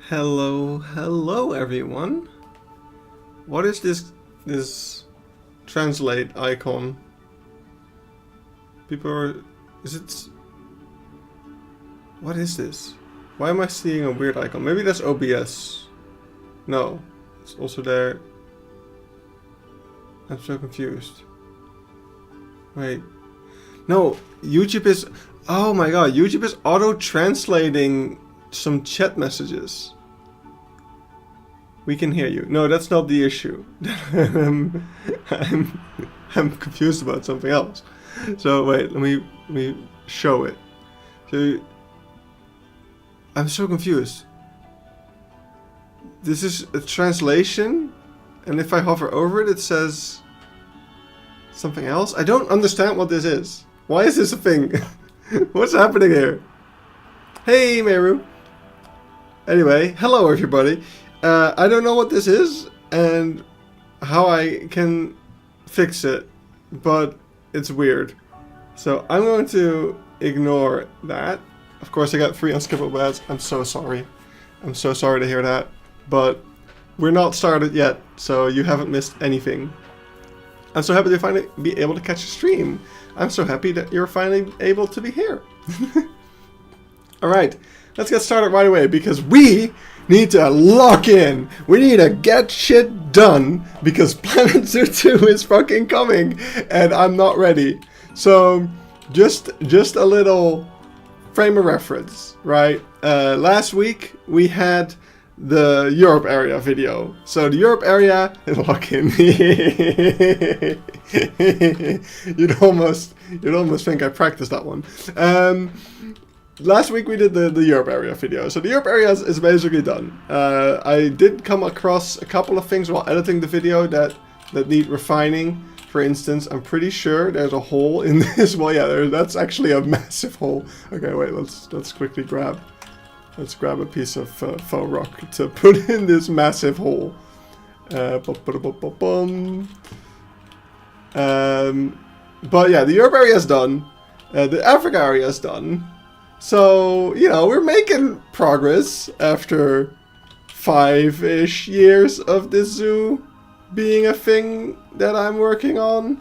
Hello everyone. What is this translate icon? What is this? Why am I seeing a weird icon? Maybe that's OBS. No, it's also there. I'm so confused. Wait. No, YouTube is... Oh my god, YouTube is auto-translating some chat messages. We can hear you. No, that's not the issue. I'm confused about something else. So wait, let me show it. So I'm so confused. This is a translation, and if I hover over it, it says something else. I don't understand what this is. Why is this a thing? What's happening here? Hey, Meru. Anyway, hello everybody. I don't know what this is and how I can fix it, but it's weird. So I'm going to ignore that. Of course, I got 3 unskippable ads. I'm so sorry. I'm so sorry to hear that. But we're not started yet, so you haven't missed anything. I'm so happy to finally be able to catch a stream. I'm so happy that you're finally able to be here. Alright, let's get started right away because we need to lock in. We need to get shit done because Planet Zoo 2 is fucking coming and I'm not ready. So just a little frame of reference, right? Last week we had the Europe area video. So the Europe area, lock in. You'd almost think I practiced that one. Last week we did the Europe area video. So the Europe area is basically done. I did come across a couple of things while editing the video that need refining. For instance, I'm pretty sure there's a hole in this. Well, yeah, that's actually a massive hole. Okay, wait, let's quickly grab. Let's grab a piece of faux rock to put in this massive hole. But yeah, the Europe area is done. The Africa area is done. So, you know, we're making progress after 5-ish years of this zoo being a thing that I'm working on.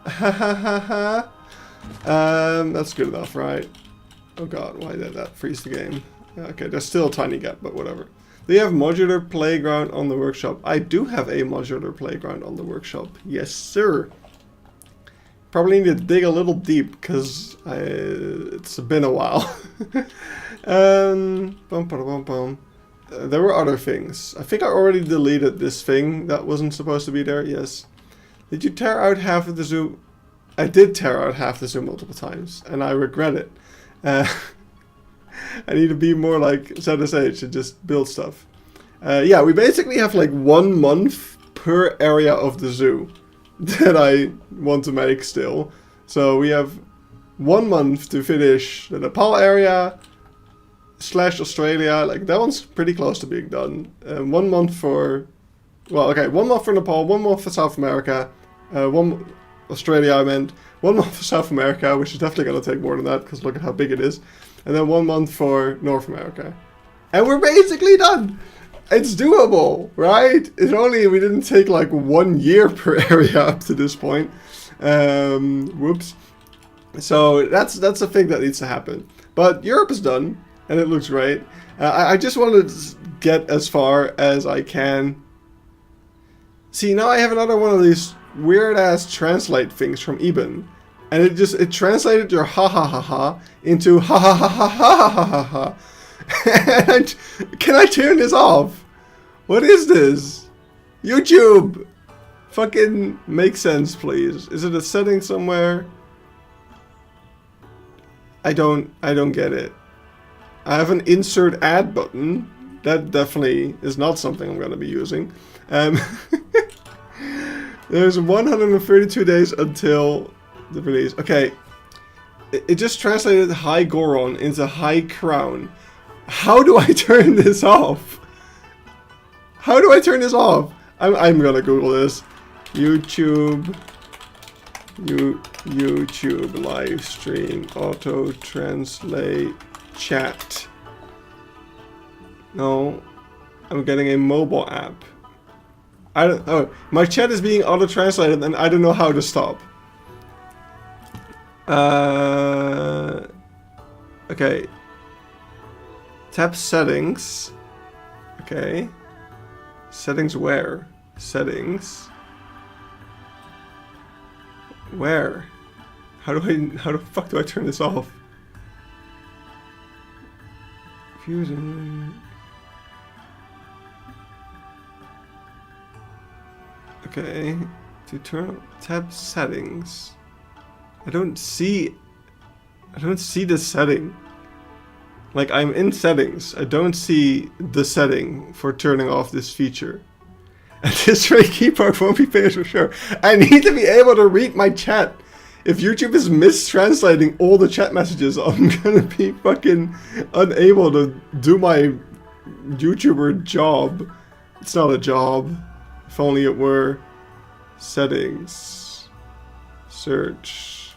Ha ha ha ha. That's good enough, right? Oh god, why did that freeze the game? Okay, there's still a tiny gap, but whatever. Do you have modular playground on the workshop? I do have a modular playground on the workshop. Yes, sir. Probably need to dig a little deep, because it's been a while. There were other things. I think I already deleted this thing that wasn't supposed to be there, yes. Did you tear out half of the zoo? I did tear out half the zoo multiple times, and I regret it. I need to be more like ZSH and just build stuff. Yeah, we basically have like 1 month per area of the zoo that I want to make still. So we have 1 month to finish the Nepal area / Australia. Like that one's pretty close to being done. 1 month for, well, okay, 1 month for Nepal, 1 month for South America, Australia I meant, 1 month for South America, which is definitely going to take more than that because look at how big it is. And then 1 month for North America. And we're basically done! It's doable, right? It's only, we didn't take like 1 year per area up to this point. Whoops. So that's a thing that needs to happen. But Europe is done, and it looks great. I just want to get as far as I can. See, now I have another one of these weird-ass translate things from Eben. And it translated your ha ha ha ha into ha ha ha ha ha ha ha ha. And can I turn this off? What is this? YouTube! Fucking make sense, please. Is it a setting somewhere? I don't get it. I have an insert ad button. That definitely is not something I'm gonna be using. There's 132 days until the release. Okay, it just translated High Goron into High Crown. How do I turn this off? How do I turn this off? I'm gonna Google this. YouTube live stream auto translate chat. No. I'm getting a mobile app. I don't. Oh, my chat is being auto-translated, and I don't know how to stop. Okay. Tap settings. Okay. Settings where? Settings. Where? How the fuck do I turn this off? Fusion. Okay. To turn tab settings. I don't see the setting. Like, I'm in settings. I don't see the setting for turning off this feature. At this rate, Keypark won't be finished for sure. I need to be able to read my chat. If YouTube is mistranslating all the chat messages, I'm gonna be fucking unable to do my YouTuber job. It's not a job. If only it were. Settings. Search.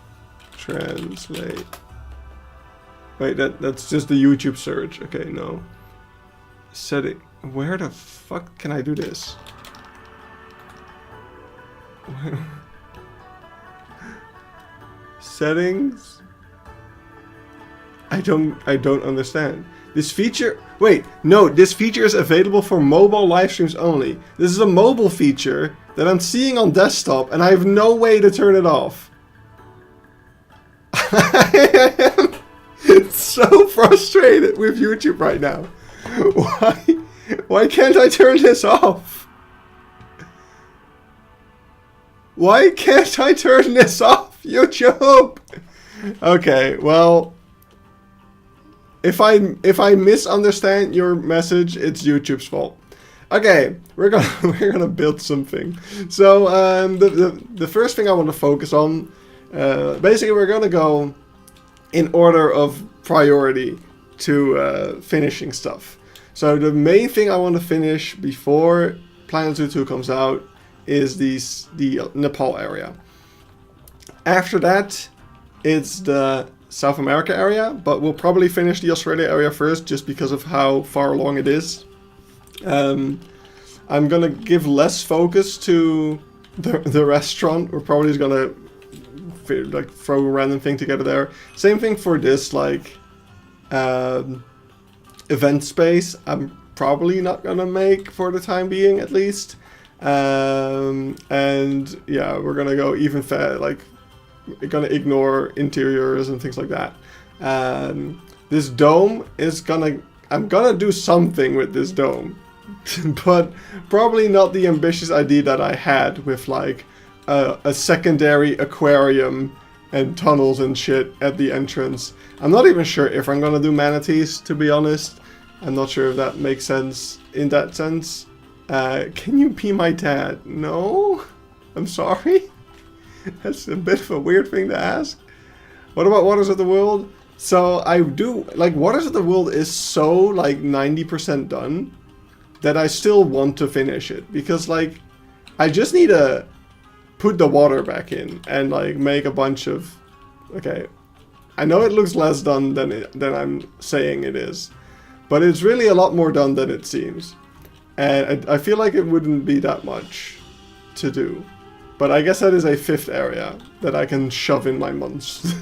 Translate. Wait, that's just the YouTube search. Okay, no. Setting. Where the fuck can I do this? Settings? I don't understand. This feature... Wait, no, this feature is available for mobile live streams only. This is a mobile feature that I'm seeing on desktop, and I have no way to turn it off. I am so frustrated with YouTube right now. Why can't I turn this off? Why can't I turn this off, YouTube? Okay, well, if I misunderstand your message, it's YouTube's fault. Okay, we're gonna build something. So the first thing I want to focus on, basically we're gonna go in order of priority to finishing stuff. So the main thing I want to finish before Planet Zoo 2 comes out is the Nepal area. After that, it's the South America area, but we'll probably finish the Australia area first just because of how far along it is. I'm gonna give less focus to the restaurant. We're probably just gonna like throw a random thing together there. Same thing for this like event space. I'm probably not gonna make for the time being, at least. And yeah, we're gonna go even like we're gonna ignore interiors and things like that. This dome is I'm gonna do something with this dome, but probably not the ambitious idea that I had with like a secondary aquarium and tunnels and shit at the entrance. I'm not even sure if I'm gonna do manatees, to be honest. I'm not sure if that makes sense in that sense. Can you be my dad? No? I'm sorry? That's a bit of a weird thing to ask. What about Waters of the World? So I do, like, Waters of the World is so, like, 90% done that I still want to finish it. Because, like, I just need to put the water back in and, like, make a bunch of... Okay, I know it looks less done than I'm saying it is. But it's really a lot more done than it seems. And I feel like it wouldn't be that much to do. But I guess that is a fifth area that I can shove in my months.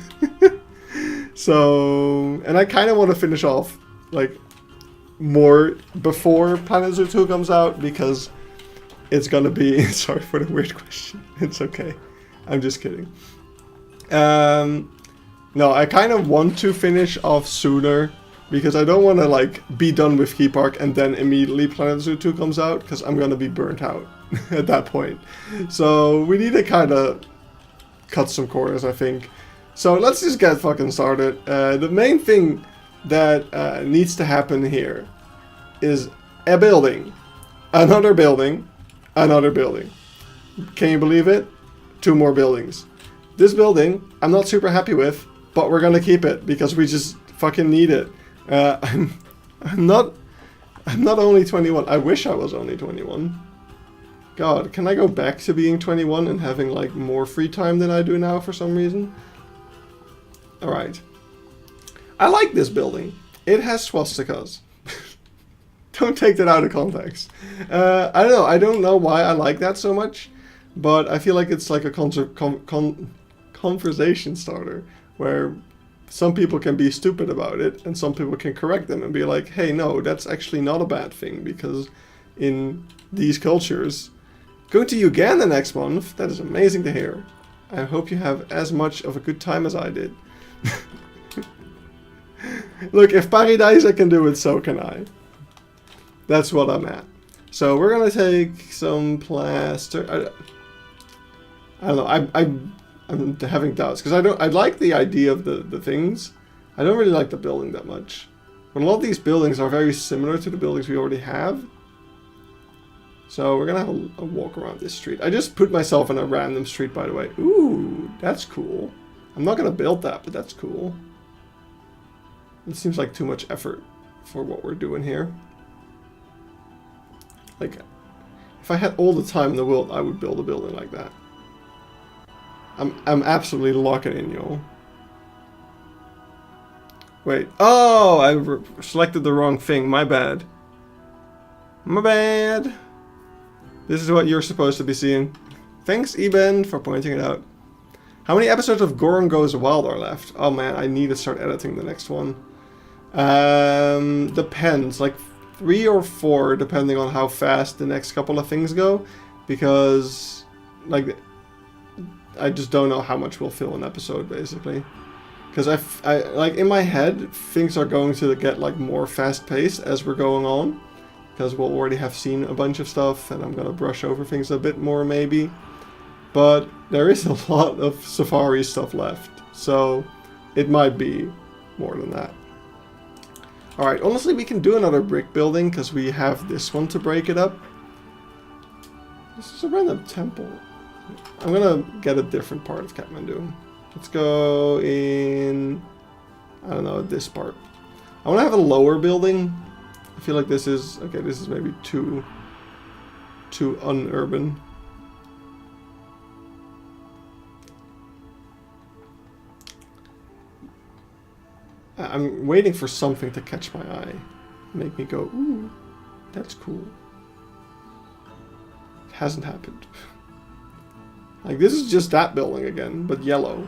So, and I kind of want to finish off, like, more before Planet Zoo 2 comes out, because it's gonna be... Sorry for the weird question. It's okay. I'm just kidding. No, I kind of want to finish off sooner, because I don't want to, like, be done with Keypark and then immediately Planet Zoo 2 comes out, because I'm gonna be burnt out at that point. So we need to kind of cut some corners, I think. So let's just get fucking started. The main thing that needs to happen here is a building, another building, another building. Can you believe it? 2 more buildings. This building, I'm not super happy with, but we're gonna keep it because we just fucking need it. I'm not only 21. I wish I was only 21. God, can I go back to being 21 and having like more free time than I do now for some reason? Alright. I like this building. It has swastikas. Don't take that out of context. I don't know. I don't know why I like that so much, but I feel like it's like a conversation starter where some people can be stupid about it and some people can correct them and be like, hey, no, that's actually not a bad thing because in these cultures, going to Uganda next month, that is amazing to hear. I hope you have as much of a good time as I did. Look, if Paradise can do it, so can I. That's what I'm at. So we're gonna take some plaster. I don't know. I'm having doubts because I like the idea of the things. I don't really like the building that much. But a lot of these buildings are very similar to the buildings we already have. So we're gonna have a walk around this street. I just put myself in a random street, by the way. Ooh, that's cool. I'm not gonna build that, but that's cool. It seems like too much effort for what we're doing here. Like, if I had all the time in the world, I would build a building like that. I'm absolutely locking in, y'all. Wait. Oh, I selected the wrong thing. My bad. My bad. This is what you're supposed to be seeing. Thanks, Eben, for pointing it out. How many episodes of Goron Goes Wild are left? Oh man, I need to start editing the next one. Depends. Like 3 or 4, depending on how fast the next couple of things go. Because, like, I just don't know how much will fill an episode, basically. Because I like, in my head, things are going to get, like, more fast-paced as we're going on. Because we'll already have seen a bunch of stuff, and I'm gonna brush over things a bit more, maybe. But there is a lot of Safari stuff left, so it might be more than that. Alright, honestly, we can do another brick building, because we have this one to break it up. This is a random temple. I'm gonna get a different part of Kathmandu. Let's go in, I don't know, this part. I want to have a lower building. I feel like this is, okay, this is maybe too unurban. I'm waiting for something to catch my eye. Make me go, ooh, that's cool. It hasn't happened. Like, this is just that building again, but yellow.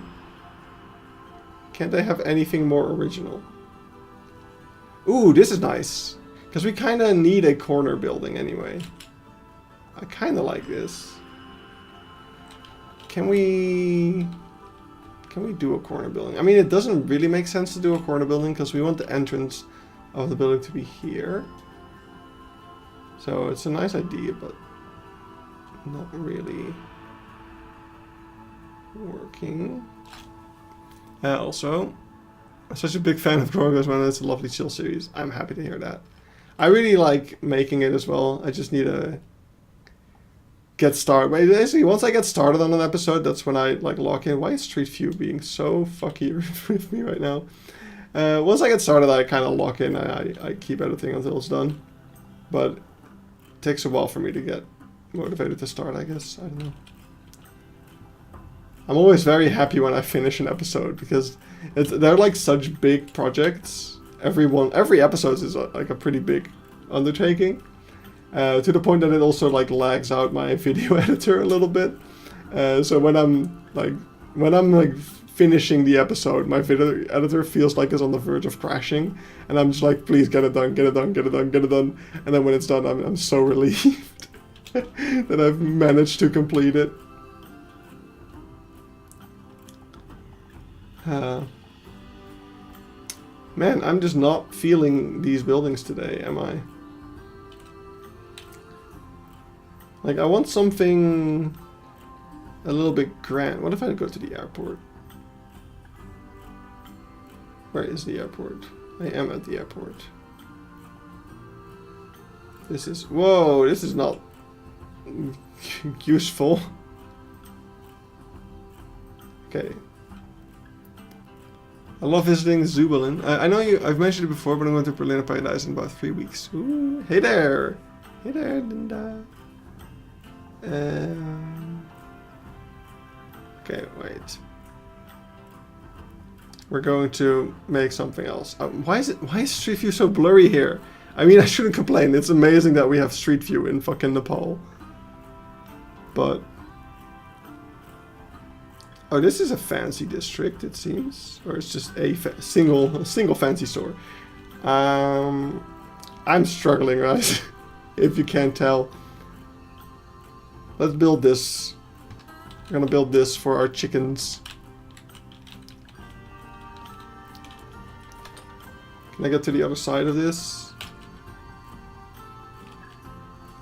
Can't I have anything more original? Ooh, this is nice. Because we kind of need a corner building anyway. I kind of like this. Can we do a corner building? I mean, it doesn't really make sense to do a corner building because we want the entrance of the building to be here. So it's a nice idea, but not really working. Also, I'm such a big fan of Goron Goes Wild. It's a lovely chill series. I'm happy to hear that. I really like making it as well. I just need to get started. Basically, once I get started on an episode, that's when I like lock in. Why is Street View being so fucky with me right now? Once I get started, I kind of lock in. I keep editing until it's done. But it takes a while for me to get motivated to start, I guess. I don't know. I'm always very happy when I finish an episode because they're like such big projects. Every episode is like a pretty big undertaking, to the point that it also like lags out my video editor a little bit. So when I'm finishing the episode, my video editor feels like it's on the verge of crashing, and I'm just like, please get it done, get it done, get it done, get it done. And then when it's done, I'm so relieved that I've managed to complete it. Man, I'm just not feeling these buildings today, am I? Like, I want something a little bit grand. What if I go to the airport? Where is the airport? I am at the airport. This is... Whoa, this is not useful. Okay. I love visiting Zuberlin. I know I've mentioned it before, but I'm going to Berlin and Paradise in about 3 weeks. Ooh, hey there! Hey there, Linda. Okay, wait. We're going to make something else. Why is Street View so blurry here? I mean, I shouldn't complain. It's amazing that we have Street View in fucking Nepal. But... oh, this is a fancy district, it seems. Or it's just a single fancy store. I'm struggling, right? If you can't tell. Let's build this. We're gonna build this for our chickens. Can I get to the other side of this?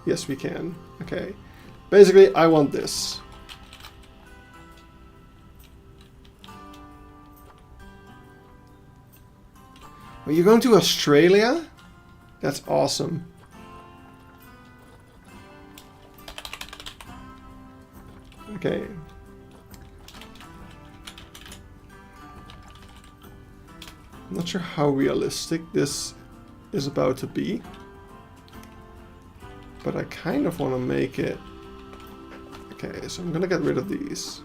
Yes, we can. Okay. Basically, I want this. Are you going to Australia? That's awesome. Okay. I'm not sure how realistic this is about to be. But I kind of want to make it... okay, so I'm gonna get rid of these.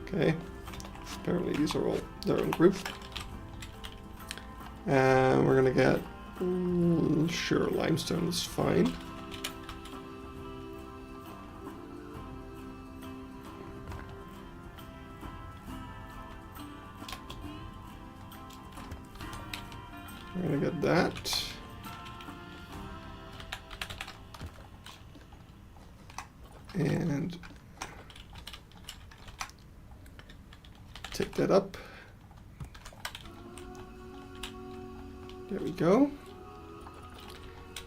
Okay. Apparently these are all their own group. And we're gonna get... sure, limestone is fine. We're gonna get that. And take that up. There we go.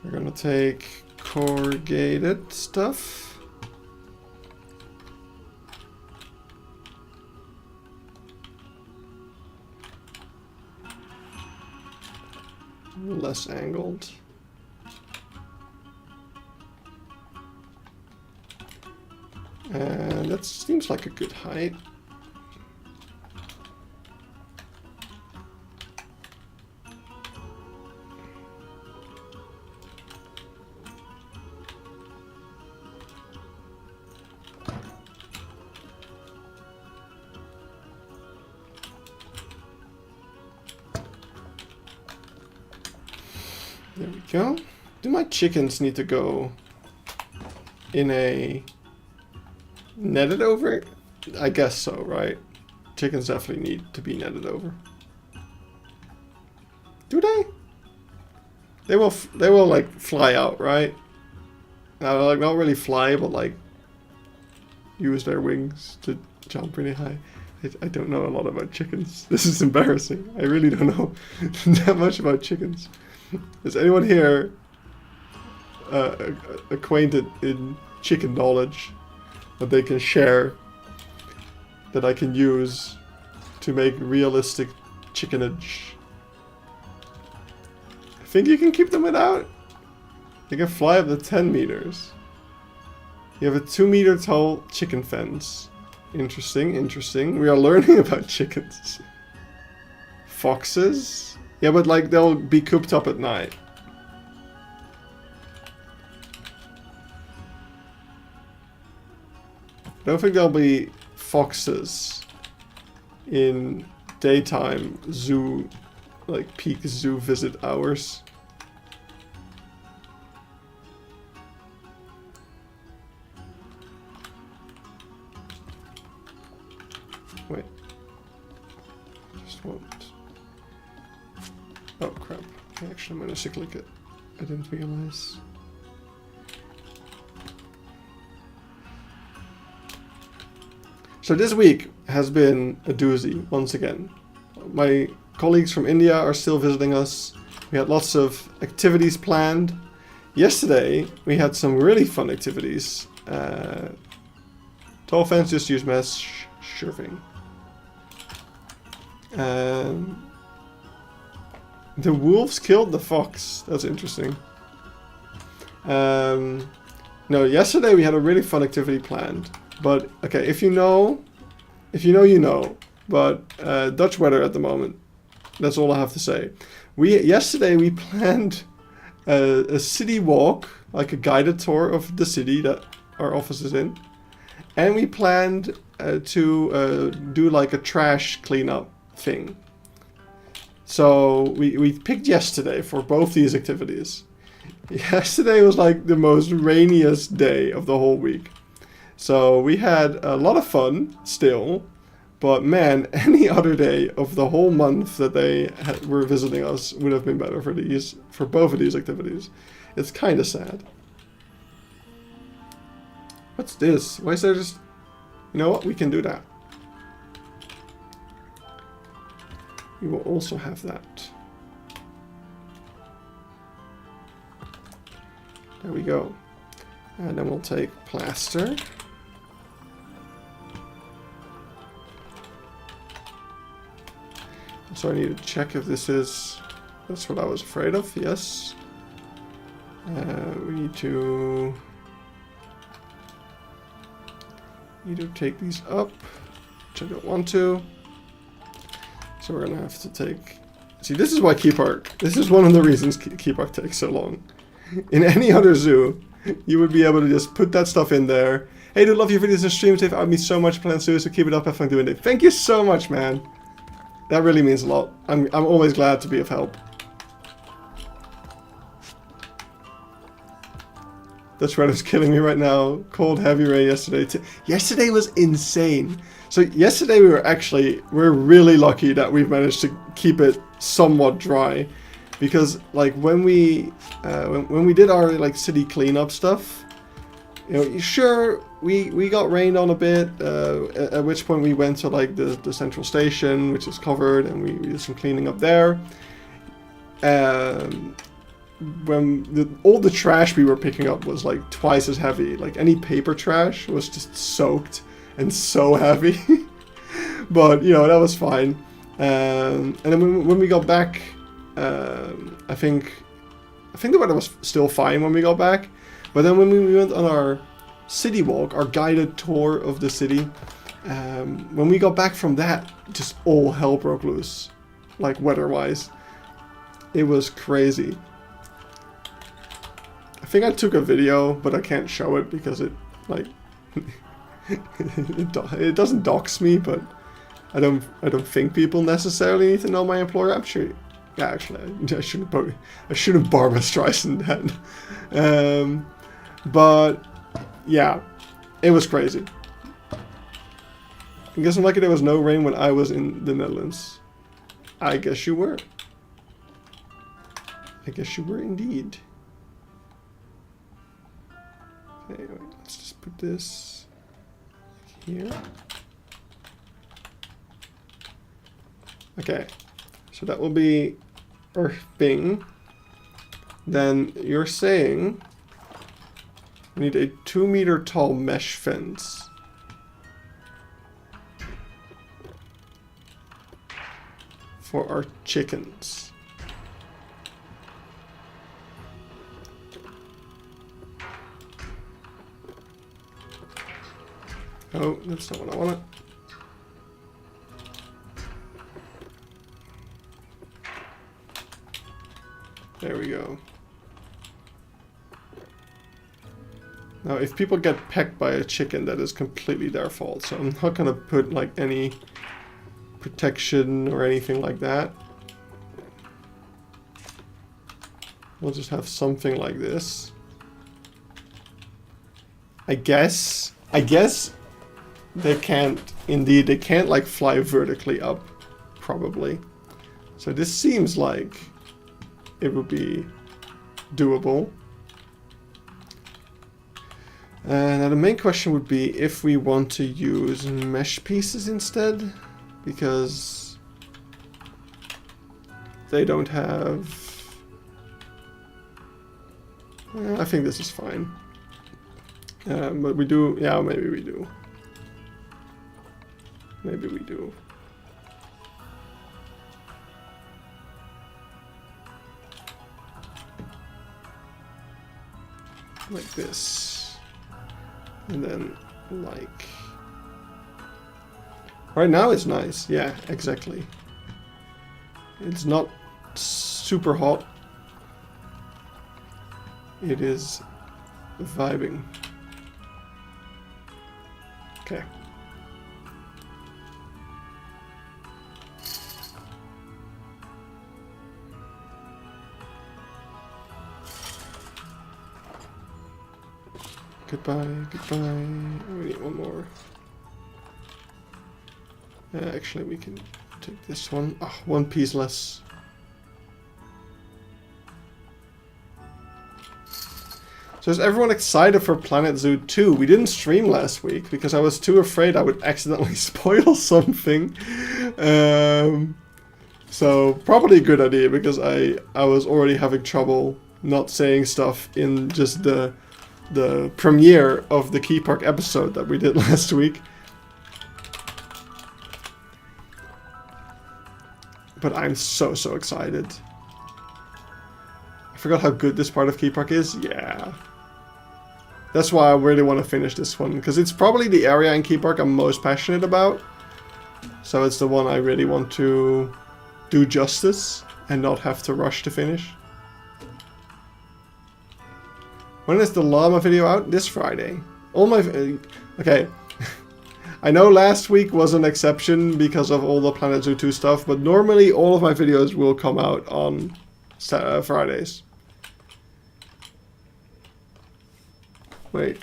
We're gonna take corrugated stuff. Less angled. And that seems like a good height. There we go. Do my chickens need to go in a netted over? I guess so, right? Chickens definitely need to be netted over. Do they? They will like fly out, right? Like not really fly, but like use their wings to jump really high. I don't know a lot about chickens. This is embarrassing. I really don't know that much about chickens. Is anyone here acquainted in chicken knowledge that they can share, that I can use to make realistic chickenage? I think you can keep them without. They can fly up to 10 meters. You have a 2-meter tall chicken fence. Interesting, interesting. We are learning about chickens. Foxes? Yeah, but like they'll be cooped up at night. I don't think there'll be foxes in daytime zoo, like peak zoo visit hours. Wait. Just want... oh crap. I actually managed to click it. I didn't realize. So this week has been a doozy, once again. My colleagues from India are still visiting us. We had lots of activities planned. Yesterday, we had some really fun activities. Tall fence, just use mesh, surfing. The wolves killed the fox. That's interesting. No, yesterday we had a really fun activity planned. But, okay, if you know, you know. But, Dutch weather at the moment. That's all I have to say. Yesterday we planned a city walk, like a guided tour of the city that our office is in. And we planned to do like a trash cleanup thing. So we picked yesterday for both these activities. Yesterday was like the most rainiest day of the whole week. So we had a lot of fun still, but man, any other day of the whole month that they were visiting us would have been better for both of these activities. It's kind of sad. What's this? Why is there just... You know what? We can do that. We will also have that. There we go. And then we'll take plaster. So I need to check if this is... That's what I was afraid of, yes. We need to take these up, which I don't want to. So we're gonna have to take... See, this is why Keypark... This is one of the reasons Keypark takes so long. In any other zoo, you would be able to just put that stuff in there. Hey, dude, love your videos and streams. They've helped me so much, plans to, so keep it up, have fun doing it. Thank you so much, man. That really means a lot. I'm always glad to be of help. That's right, it's killing me right now. Cold, heavy rain yesterday. Yesterday was insane. So yesterday we're really lucky that we've managed to keep it somewhat dry, because like when we did our like city cleanup stuff, you know, sure we got rained on a bit. At which point we went to like the central station, which is covered, and we did some cleaning up there. When all the trash we were picking up was like twice as heavy. Like any paper trash was just soaked and so heavy. But you know, that was fine. And then when we got back, I think the weather was still fine when we got back. But then when we went on our city walk, our guided tour of the city, when we got back from that, just all hell broke loose, like weather-wise. It was crazy. I think I took a video, but I can't show it because it like it doesn't dox me, but I don't think people necessarily need to know my employer. I'm sure. Yeah, actually, I shouldn't Barbra Streisand that. But yeah, it was crazy. I guess I'm lucky there was no rain when I was in the Netherlands. I guess you were. I guess you were indeed. Okay, wait, let's just put this here. Okay, so that will be earthing. Then you're saying we need a 2-meter tall mesh fence. For our chickens. Oh, that's not what I wanted. There we go. Now, if people get pecked by a chicken, that is completely their fault. So I'm not gonna put like any protection or anything like that. We'll just have something like this. I guess they can't like fly vertically up, probably. So this seems like it would be doable. Now the main question would be if we want to use mesh pieces instead, because they don't have... I think this is fine. But we do... Yeah, maybe we do. Maybe we do. Like this. And then, like... Right now it's nice. Yeah, exactly. It's not super hot. It is vibing. Okay. goodbye, goodbye. We need one more. Actually, we can take this one. Oh, one piece less. So is everyone excited for Planet Zoo 2? We didn't stream last week because I was too afraid I would accidentally spoil something. So probably a good idea because I was already having trouble not saying stuff in just the premiere of the Keypark episode that we did last week. But I'm so excited. I forgot how good this part of Keypark is. Yeah. That's why I really want to finish this one, because it's probably the area in Keypark I'm most passionate about. So it's the one I really want to do justice and not have to rush to finish. When is the llama video out? This Friday. All my... okay. I know last week was an exception because of all the Planet Zoo 2 stuff, but normally all of my videos will come out on Fridays. Wait.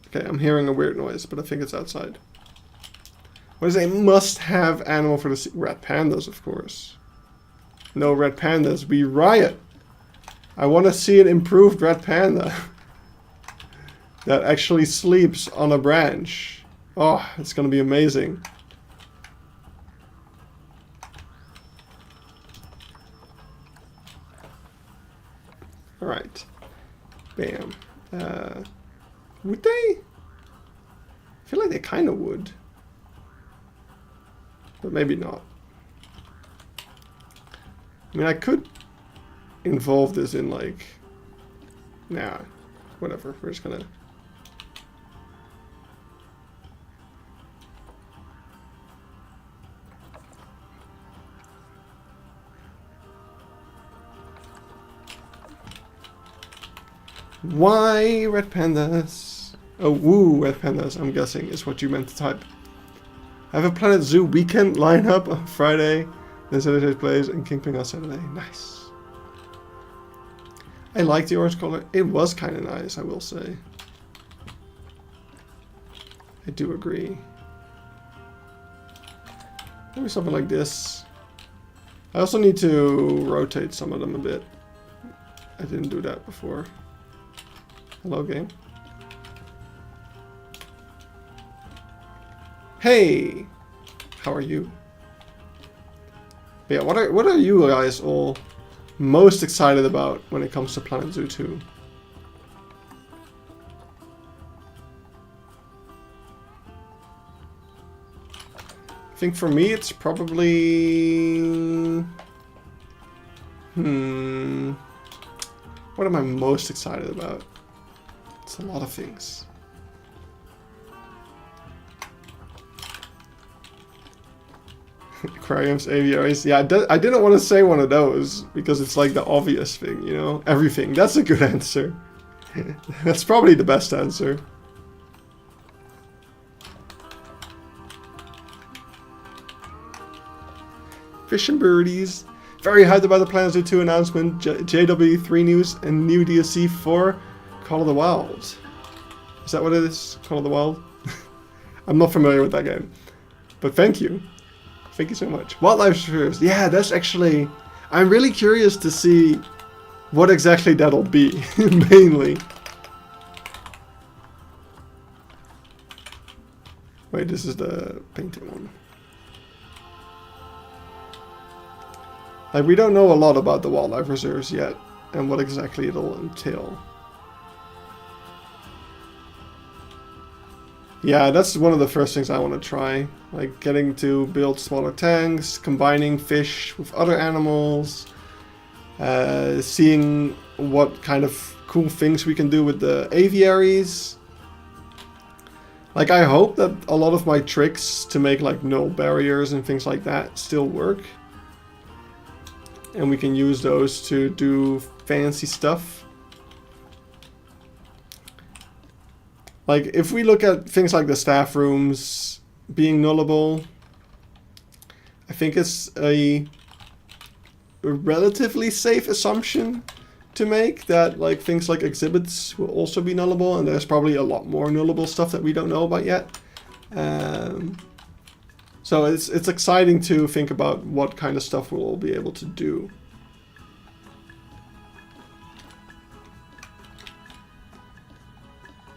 Okay, I'm hearing a weird noise, but I think it's outside. What is a must-have animal for the red pandas, of course. No red pandas, we riot. I want to see an improved red panda that actually sleeps on a branch. Oh, it's gonna be amazing. Alright. Bam. Would they? I feel like they kind of would. But maybe not. I mean, I could involve this in like... Nah, whatever. We're just gonna... Why red pandas? Oh, woo, red pandas, I'm guessing, is what you meant to type. I have a Planet Zoo weekend lineup on Friday, then Saturday plays, and Kingpin on Saturday. Nice. I like the orange color. It was kind of nice, I will say. I do agree. Maybe something like this. I also need to rotate some of them a bit. I didn't do that before. Hello, game. Hey! How are you? But yeah, what are you guys all most excited about when it comes to Planet Zoo 2? I think for me it's probably... What am I most excited about? It's a lot of things. Aquariums, aviaries. Yeah, I didn't want to say one of those because it's like the obvious thing, you know? Everything. That's a good answer. That's probably the best answer. Fish and birdies. Very hyped about the Planet Zoo 2 announcement. JW3 news and new DLC for Call of the Wild. Is that what it is? Call of the Wild? I'm not familiar with that game. But thank you. Thank you so much. Wildlife spheres. Yeah, that's actually... I'm really curious to see what exactly that'll be, mainly. Wait, this is the painting one. Like, we don't know a lot about the wildlife reserves yet, and what exactly it'll entail. Yeah, that's one of the first things I want to try. Like, getting to build smaller tanks, combining fish with other animals, seeing what kind of cool things we can do with the aviaries. Like, I hope that a lot of my tricks to make, like, null barriers and things like that still work. And we can use those to do fancy stuff. Like, if we look at things like the staff rooms being nullable, I think it's a relatively safe assumption to make that like things like exhibits will also be nullable, and there's probably a lot more nullable stuff that we don't know about yet. So it's exciting to think about what kind of stuff we'll be able to do.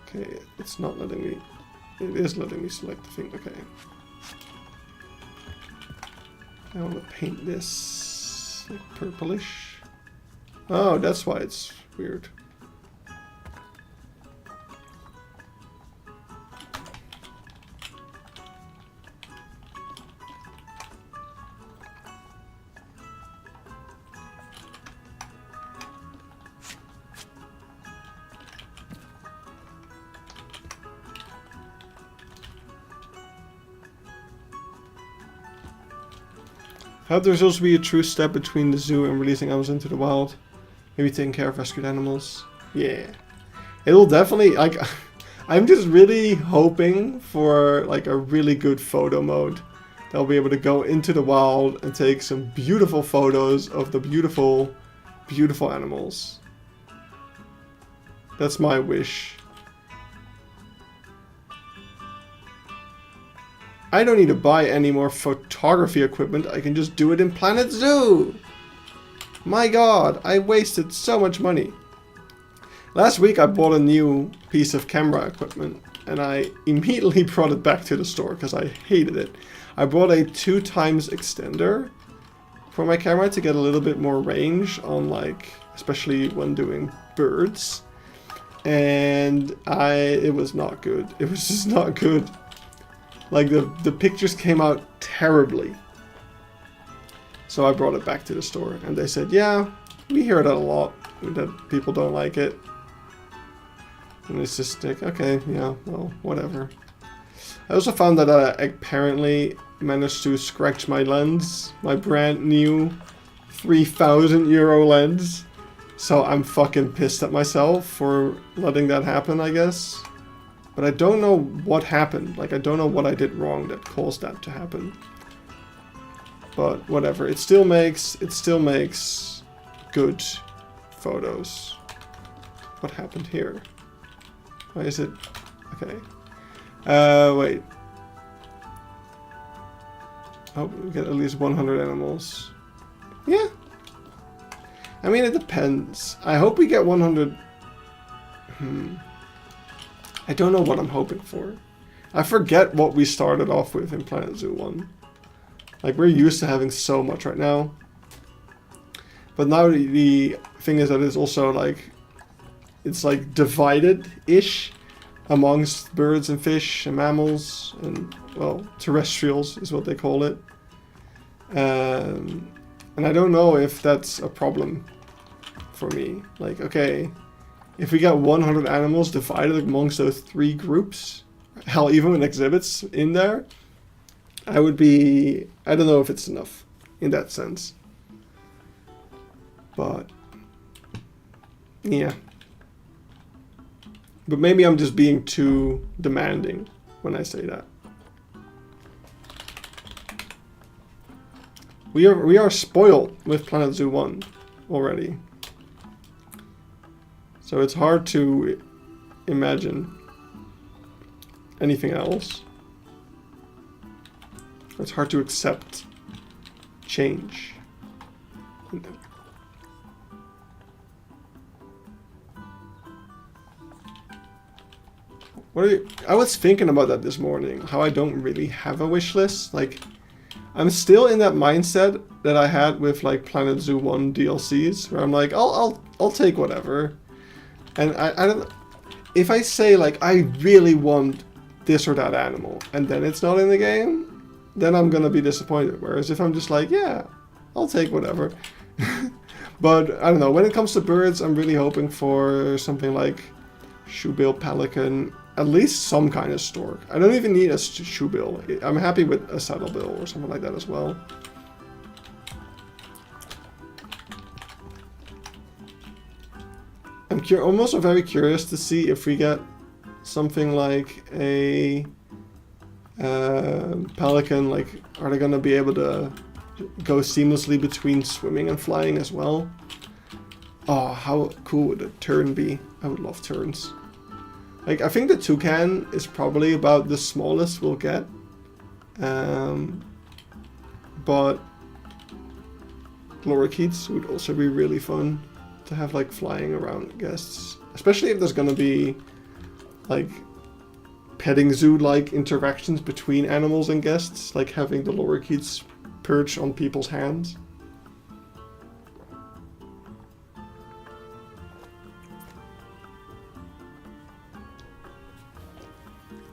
Okay, it's not letting me. It is letting me select the thing. Okay. I want to paint this like purplish. Oh, that's why it's weird. I hope there's also be a true step between the zoo and releasing animals into the wild. Maybe taking care of rescued animals. Yeah. It'll definitely, like, I'm just really hoping for, like, a really good photo mode. That'll be able to go into the wild and take some beautiful photos of the beautiful, beautiful animals. That's my wish. I don't need to buy any more photography equipment. I can just do it in Planet Zoo. My god, I wasted so much money. Last week I bought a new piece of camera equipment and I immediately brought it back to the store because I hated it. I bought a 2x extender for my camera to get a little bit more range on, like, especially when doing birds. And it was not good. It was just not good. Like, the pictures came out terribly. So I brought it back to the store and they said, yeah, we hear that a lot, that people don't like it. And it's just like, okay, yeah, well, whatever. I also found that I apparently managed to scratch my lens, my brand new 3,000 euro lens. So I'm fucking pissed at myself for letting that happen, I guess. But I don't know what happened. Like, I don't know what I did wrong that caused that to happen. But whatever. It still makes good photos. What happened here? Why is it? Okay. Wait. Oh, we get at least 100 animals. Yeah. I mean, it depends. I hope we get 100. I don't know what I'm hoping for. I forget what we started off with in Planet Zoo 1. Like, we're used to having so much right now. But now the thing is that it's also like, it's like divided-ish amongst birds and fish and mammals and, well, terrestrials is what they call it. And I don't know if that's a problem for me. Like, okay, if we got 100 animals divided amongst those 3 groups, hell, even with exhibits in there, I would be, I don't know if it's enough in that sense. But, yeah. But maybe I'm just being too demanding when I say that. We are spoiled with Planet Zoo 1 already. So it's hard to imagine anything else. It's hard to accept change. I was thinking about that this morning, how I don't really have a wish list. Like, I'm still in that mindset that I had with, like, Planet Zoo 1 DLCs, where I'm like, I'll take whatever. And I don't, if I say, like, I really want this or that animal, and then it's not in the game, then I'm gonna be disappointed. Whereas if I'm just like, yeah, I'll take whatever. But, I don't know, when it comes to birds, I'm really hoping for something like shoebill pelican, at least some kind of stork. I don't even need a shoebill. I'm happy with a saddlebill or something like that as well. I'm also very curious to see if we get something like a pelican. Like, are they gonna be able to go seamlessly between swimming and flying as well? Oh, how cool would a tern be? I would love terns. Like, I think the toucan is probably about the smallest we'll get. But lorikeets would also be really fun to have, like, flying around guests. Especially if there's gonna be, like, petting zoo-like interactions between animals and guests. Like having the lorikeets perch on people's hands.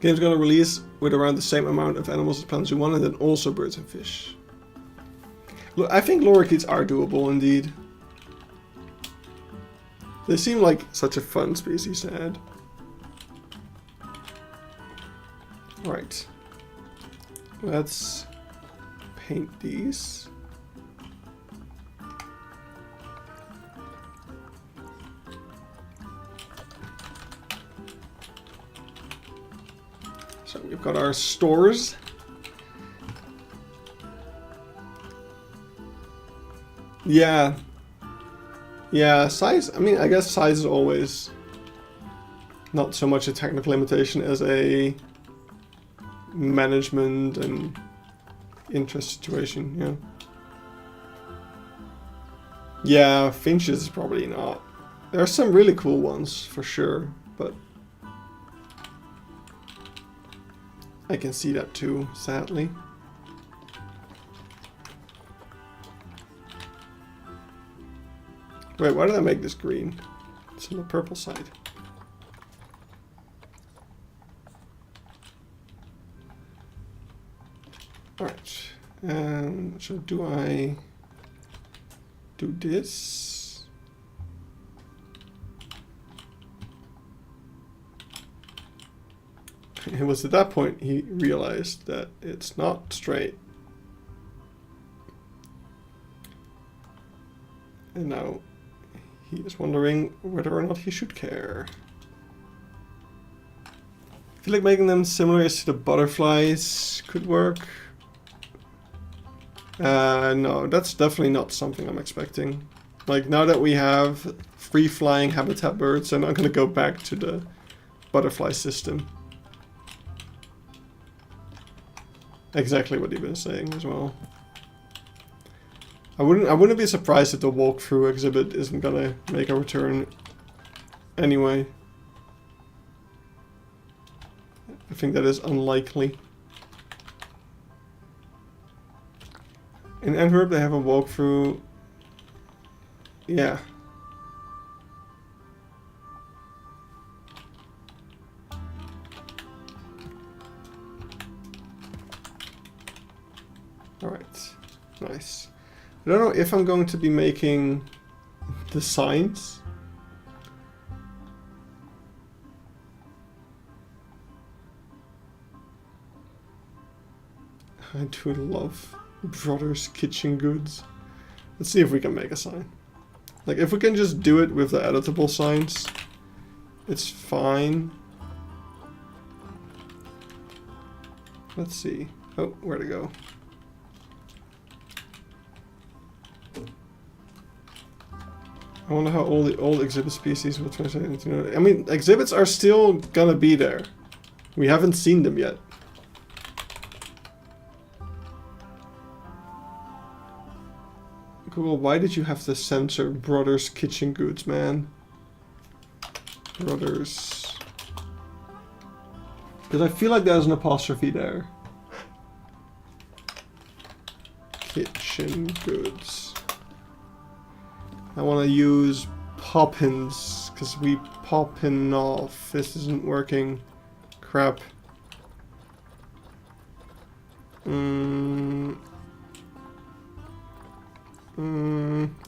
Game's gonna release with around the same amount of animals as Planet Zoo 1 and then also birds and fish. Look, I think lorikeets are doable indeed. They seem like such a fun species to add. Alright. Let's paint these. So we've got our stores. Yeah. Yeah, size, I mean, I guess size is always not so much a technical limitation as a management and interest situation, yeah. Yeah, finches is probably not. There are some really cool ones, for sure, but I can see that too, sadly. Wait, why did I make this green? It's on the purple side. Alright. So do I do this? It was at that point he realized that it's not straight. And now he is wondering whether or not he should care. I feel like making them similar to the butterflies could work. No, that's definitely not something I'm expecting. Like, now that we have free-flying habitat birds, I'm not going to go back to the butterfly system. Exactly what you've been saying as well. I wouldn't be surprised if the walkthrough exhibit isn't gonna make a return anyway. I think that is unlikely. In Antwerp they have a walkthrough. Yeah. Alright. Nice. I don't know if I'm going to be making the signs. I do love Brothers Kitchen Goods. Let's see if we can make a sign. Like, if we can just do it with the editable signs, it's fine. Let's see. Oh, where to go? I wonder how all the old exhibit species will translate into... I mean, exhibits are still gonna be there. We haven't seen them yet. Google, why did you have to censor Brothers Kitchen Goods, man? Brothers... Because I feel like there's an apostrophe there. Kitchen Goods. I want to use Poppins, because we poppin off. This isn't working. Crap.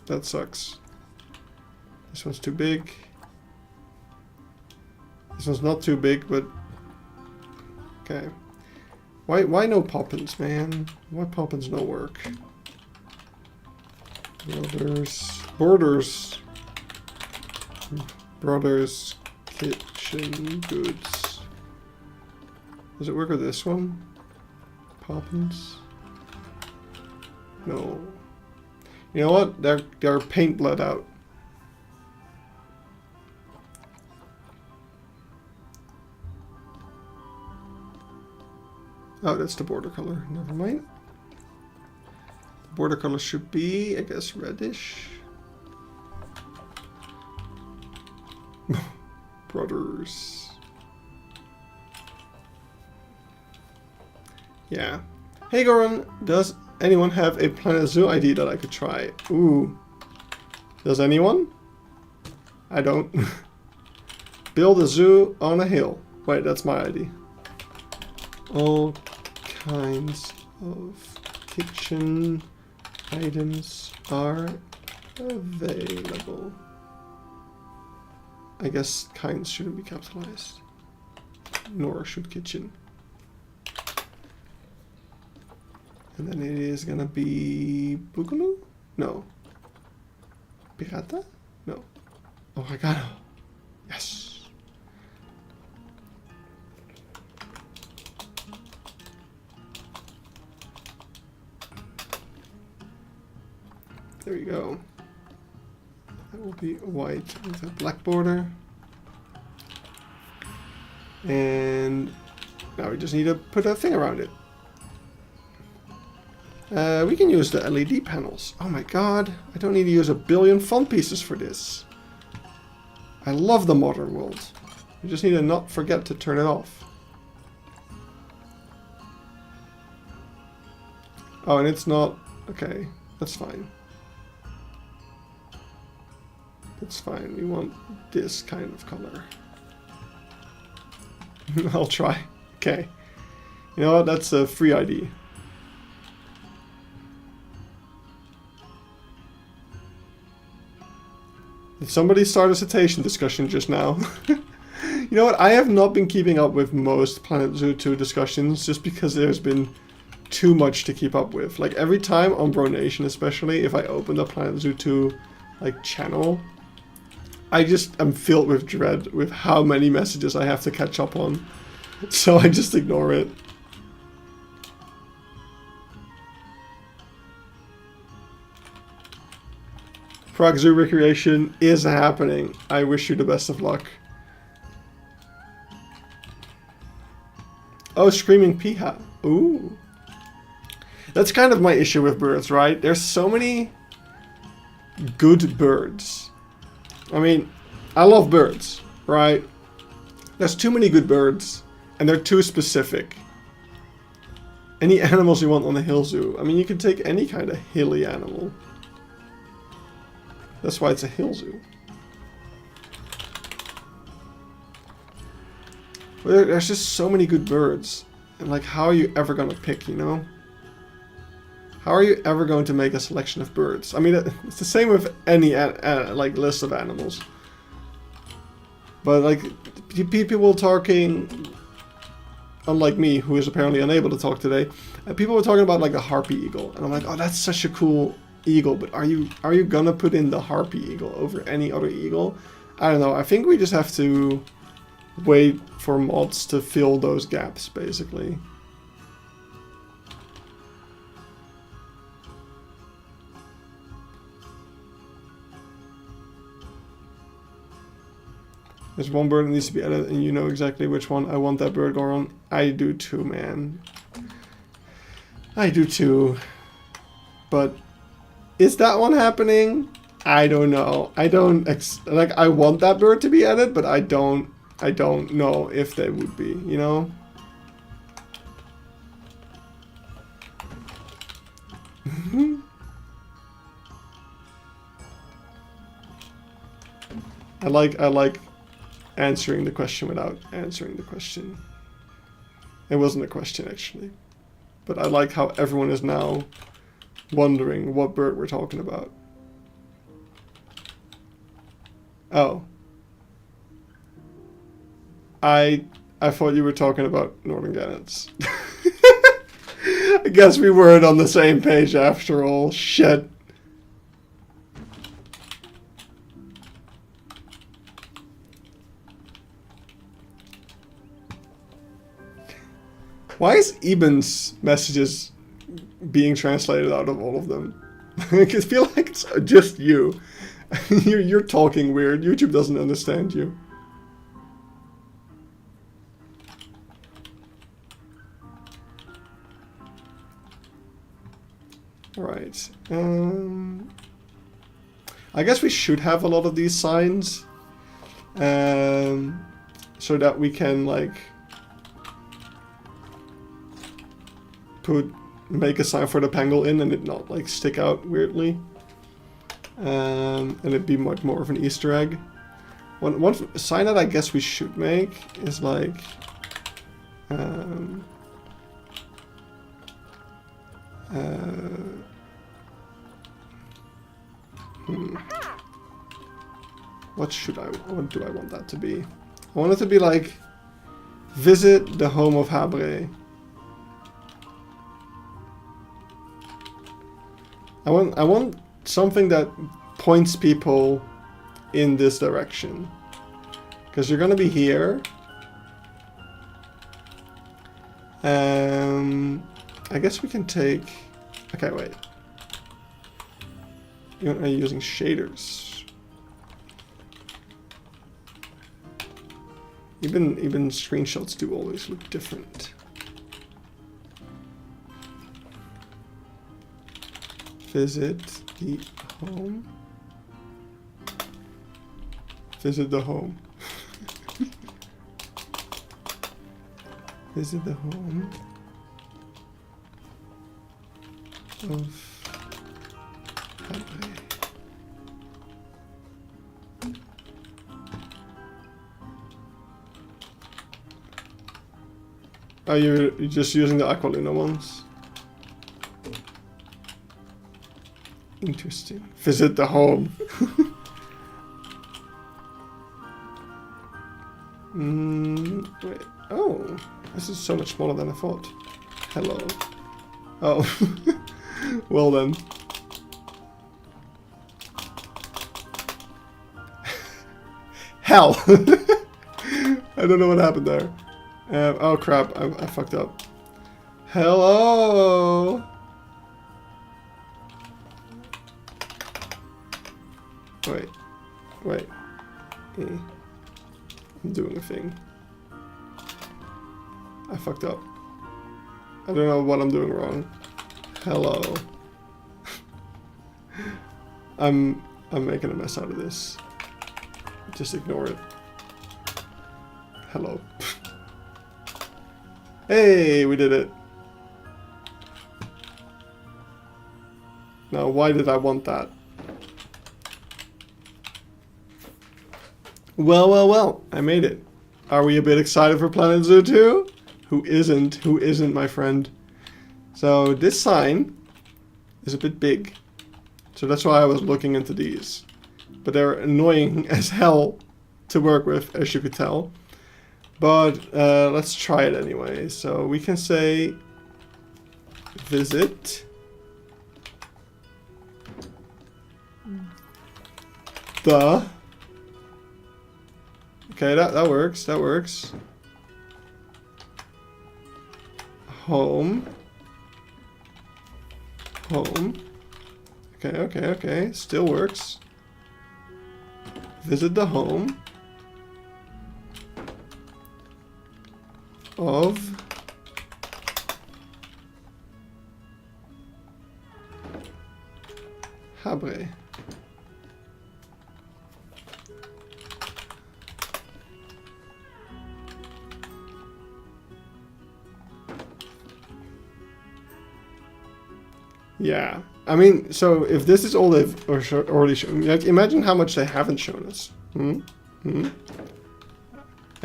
That sucks. This one's too big. This one's not too big, but... Okay. Why no Poppins, man? Why Poppins no work? Brothers Kitchen Goods. Does it work with this one? Poppins? No. You know what? They're paint bled out. Oh, that's the border color. Never mind. The border color should be, I guess, reddish. Brothers. Yeah. Hey Goran, does anyone have a Planet Zoo ID that I could try? Ooh. Does anyone? I don't. Build a zoo on a hill. Wait, that's my ID. All kinds of kitchen items are available. I guess kinds shouldn't be capitalized. Nor should kitchen. And then it is gonna be Boogaloo? No. Pirata? No. Oh my god. Yes. There you go. That will be white with a black border. And now we just need to put a thing around it. We can use the LED panels. Oh my god, I don't need to use 1 billion font pieces for this. I love the modern world. You just need to not forget to turn it off. Oh, and it's not... Okay, that's fine. That's fine, we want this kind of color. I'll try. Okay. You know what, that's a free ID. Did somebody start a citation discussion just now? You know what, I have not been keeping up with most Planet Zoo 2 discussions just because there's been too much to keep up with. Like every time on Bro Nation especially, if I open the Planet Zoo 2 like channel, I just am filled with dread with how many messages I have to catch up on. So I just ignore it. Prague Zoo Recreation is happening. I wish you the best of luck. Oh, Screaming Piha. Ooh. That's kind of my issue with birds, right? There's so many good birds. I mean, I love birds, right? There's too many good birds, and they're too specific. Any animals you want on a hill zoo. I mean, you can take any kind of hilly animal. That's why it's a hill zoo. But there's just so many good birds. And like, how are you ever gonna pick, you know? How are you ever going to make a selection of birds? I mean, it's the same with any like list of animals. But like, people talking, unlike me, who is apparently unable to talk today, people were talking about like a harpy eagle, and I'm like, oh, that's such a cool eagle. But are you gonna put in the harpy eagle over any other eagle? I don't know. I think we just have to wait for mods to fill those gaps, basically. There's one bird that needs to be added, and you know exactly which one. I want that bird, Goron. I do too, man. I do too. But is that one happening? I don't know. I don't like. I want that bird to be added, but I don't know if they would be. You know. I like answering the question without answering the question. It wasn't a question, actually. But I like how everyone is now wondering what bird we're talking about. Oh. I thought you were talking about northern gannets. I guess we weren't on the same page after all. Shit. Why is Eben's messages being translated out of all of them? I feel like it's just you. You're talking weird. YouTube doesn't understand you. Right. I guess we should have a lot of these signs. So that we can like make a sign for the pangolin in and it not like stick out weirdly. And it'd be much more of an Easter egg. One sign that I guess we should make is like what do I want that to be? I want it to be like, visit the home of Habre. I want something that points people in this direction. Because you're gonna be here. I guess we can take... Okay, wait. Are you using shaders? Even screenshots do always look different. Visit the home. Visit the home. Visit the home of Habre. Are you just using the Aqualuna ones? Interesting. Visit the home. Wait. Oh, this is so much smaller than I thought. Hello. Oh. Well then. Hell! I don't know what happened there. Oh crap, I fucked up. Hello! Wait. I'm doing a thing. I fucked up. I don't know what I'm doing wrong. Hello. I'm making a mess out of this. Just ignore it. Hello. Hey, we did it. Now, why did I want that? Well, I made it. Are we a bit excited for Planet Zoo 2? Who isn't? Who isn't, my friend? So, this sign is a bit big. So that's why I was looking into these. But they're annoying as hell to work with, as you could tell. But let's try it anyway. So we can say visit the... Okay, that works, that works. Home. Okay, still works. Visit the home of Habre. Yeah, I mean, so if this is all they've already shown, like, imagine how much they haven't shown us. I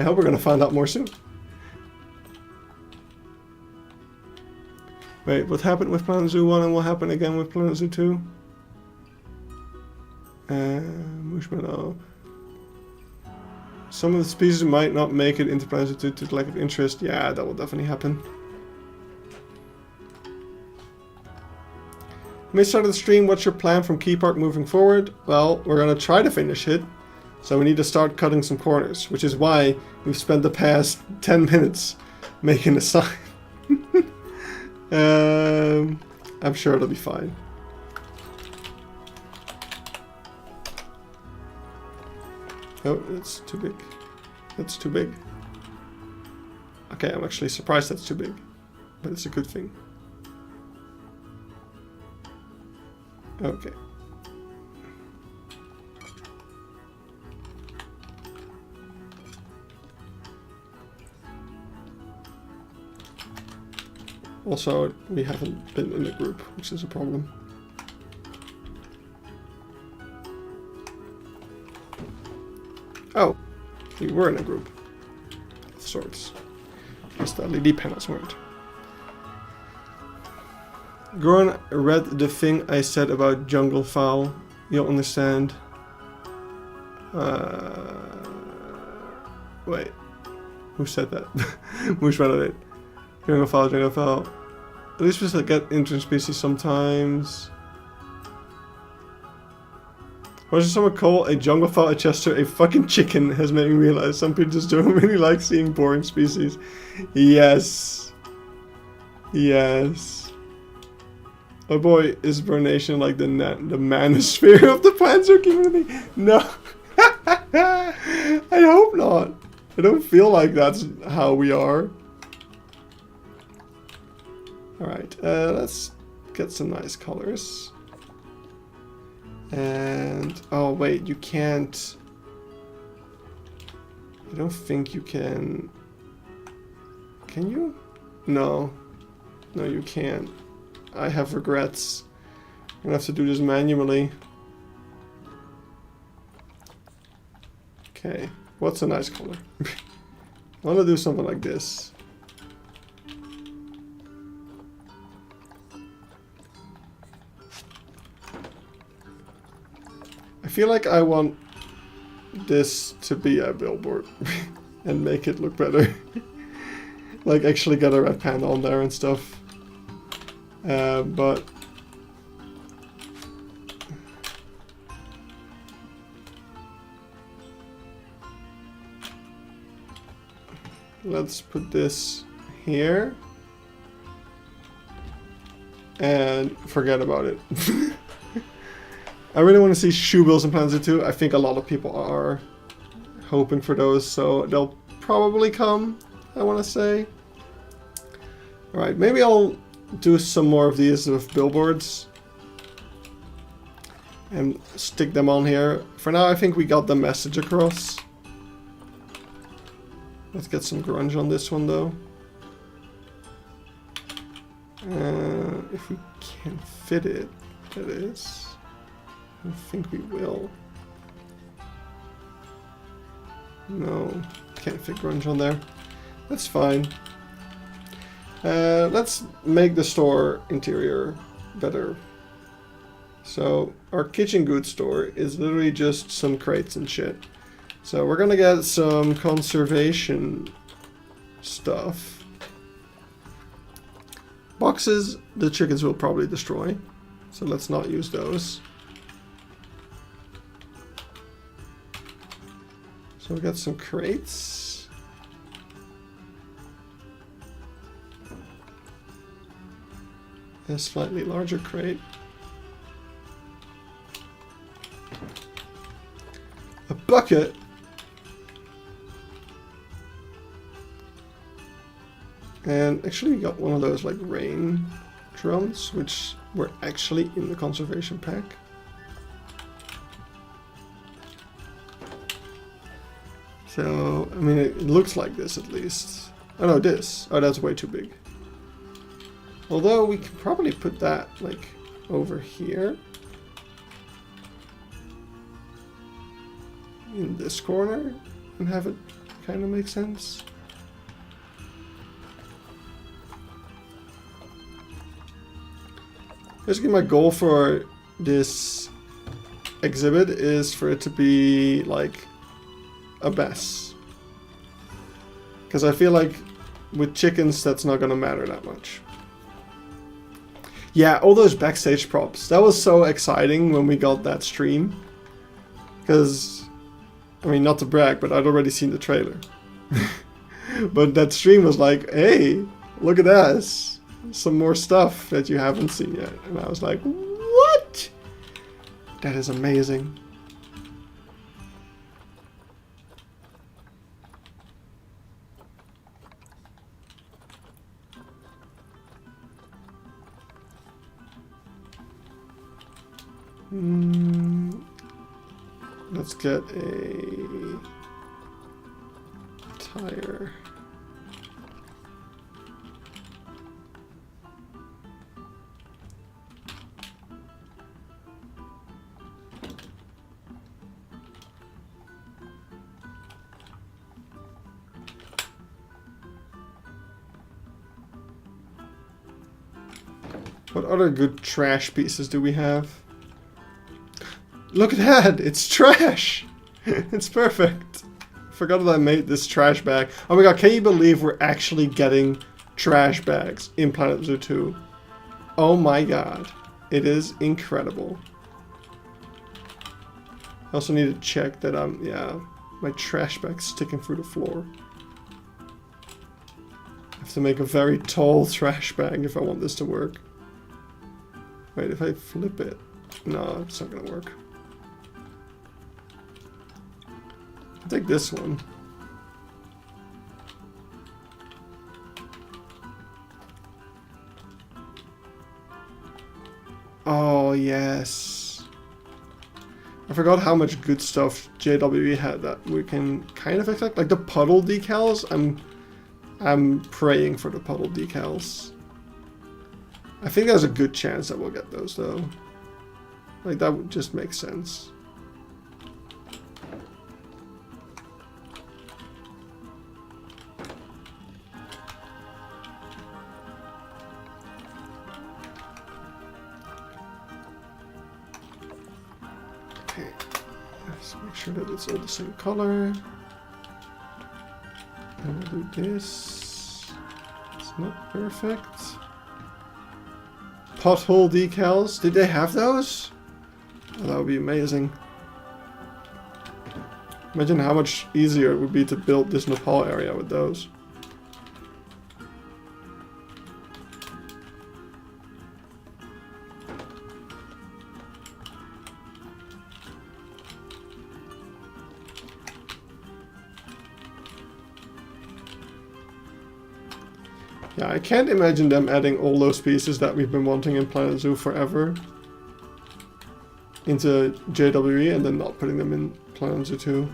hope we're gonna find out more soon. Wait, what happened with Planet Zoo 1 and what happened again with Planet Zoo 2? Mushmallow. Some of the species might not make it into Planet Zoo 2 due to lack of interest. Yeah, that will definitely happen. May start of the stream, what's your plan from Keypark moving forward? Well, we're gonna try to finish it. So we need to start cutting some corners, which is why we've spent the past 10 minutes making a sign. I'm sure it'll be fine. Oh, that's too big. That's too big. Okay, I'm actually surprised that's too big. But it's a good thing. Okay. Also, we haven't been in a group, which is a problem. Oh, we were in a group of sorts. Just the LED panels weren't. Goran read the thing I said about jungle fowl. You'll understand. Wait. Who said that? Which one of it? Jungle fowl, jungle fowl. At least we still get interspecies sometimes. What does someone call a jungle fowl, a chester, a fucking chicken has made me realize some people just don't really like seeing boring species. Yes. Yes. Oh boy, is Burnation like the manosphere of the Panzer community? No. I hope not. I don't feel like that's how we are. Alright, let's get some nice colors. And, oh wait, you can't... I don't think you can... Can you? No. No, you can't. I have regrets. I'm gonna have to do this manually. Okay, what's a nice color? I wanna do something like this. I feel like I want this to be a billboard and make it look better. Like actually get a red panda on there and stuff. But let's put this here and forget about it. I really want to see shoebills in Panzer 2. I think a lot of people are hoping for those, so they'll probably come, I want to say. Alright, maybe I'll do some more of these with billboards and stick them on here. For now, I think we got the message across. Let's get some grunge on this one, though. If we can fit it, that is. I think we will. No, can't fit grunge on there. That's fine. Let's make the store interior better. So our kitchen goods store is literally just some crates and shit. So we're gonna get some conservation stuff. Boxes the chickens will probably destroy, so let's not use those. So we got some crates. A slightly larger crate. A bucket. And actually we got one of those like rain drums, which were actually in the conservation pack. So, I mean, it looks like this at least. Oh no, this. Oh, that's way too big. Although we could probably put that like over here. In this corner and have it kind of make sense. Basically my goal for this exhibit is for it to be like a mess. Because I feel like with chickens that's not going to matter that much. Yeah, all those backstage props. That was so exciting when we got that stream. Because, I mean, not to brag, but I'd already seen the trailer. But that stream was like, hey, look at this. Some more stuff that you haven't seen yet. And I was like, what? That is amazing. Let's get a tire. What other good trash pieces do we have? Look at that! It's trash! It's perfect! Forgot that I made this trash bag. Oh my god, can you believe we're actually getting trash bags in Planet Zoo 2? Oh my god. It is incredible. I also need to check that yeah, my trash bag's sticking through the floor. I have to make a very tall trash bag if I want this to work. Wait, if I flip it... No, it's not gonna work. I'll take this one. Oh, yes. I forgot how much good stuff JWE had that we can kind of expect. Like the puddle decals, I'm praying for the puddle decals. I think there's a good chance that we'll get those though. Like that would just make sense. Okay, let's make sure that it's all the same color. And we'll do this. It's not perfect. Pothole decals. Did they have those? Oh, that would be amazing. Imagine how much easier it would be to build this Nepal area with those. Yeah, I can't imagine them adding all those pieces that we've been wanting in Planet Zoo forever into JWE and then not putting them in Planet Zoo 2.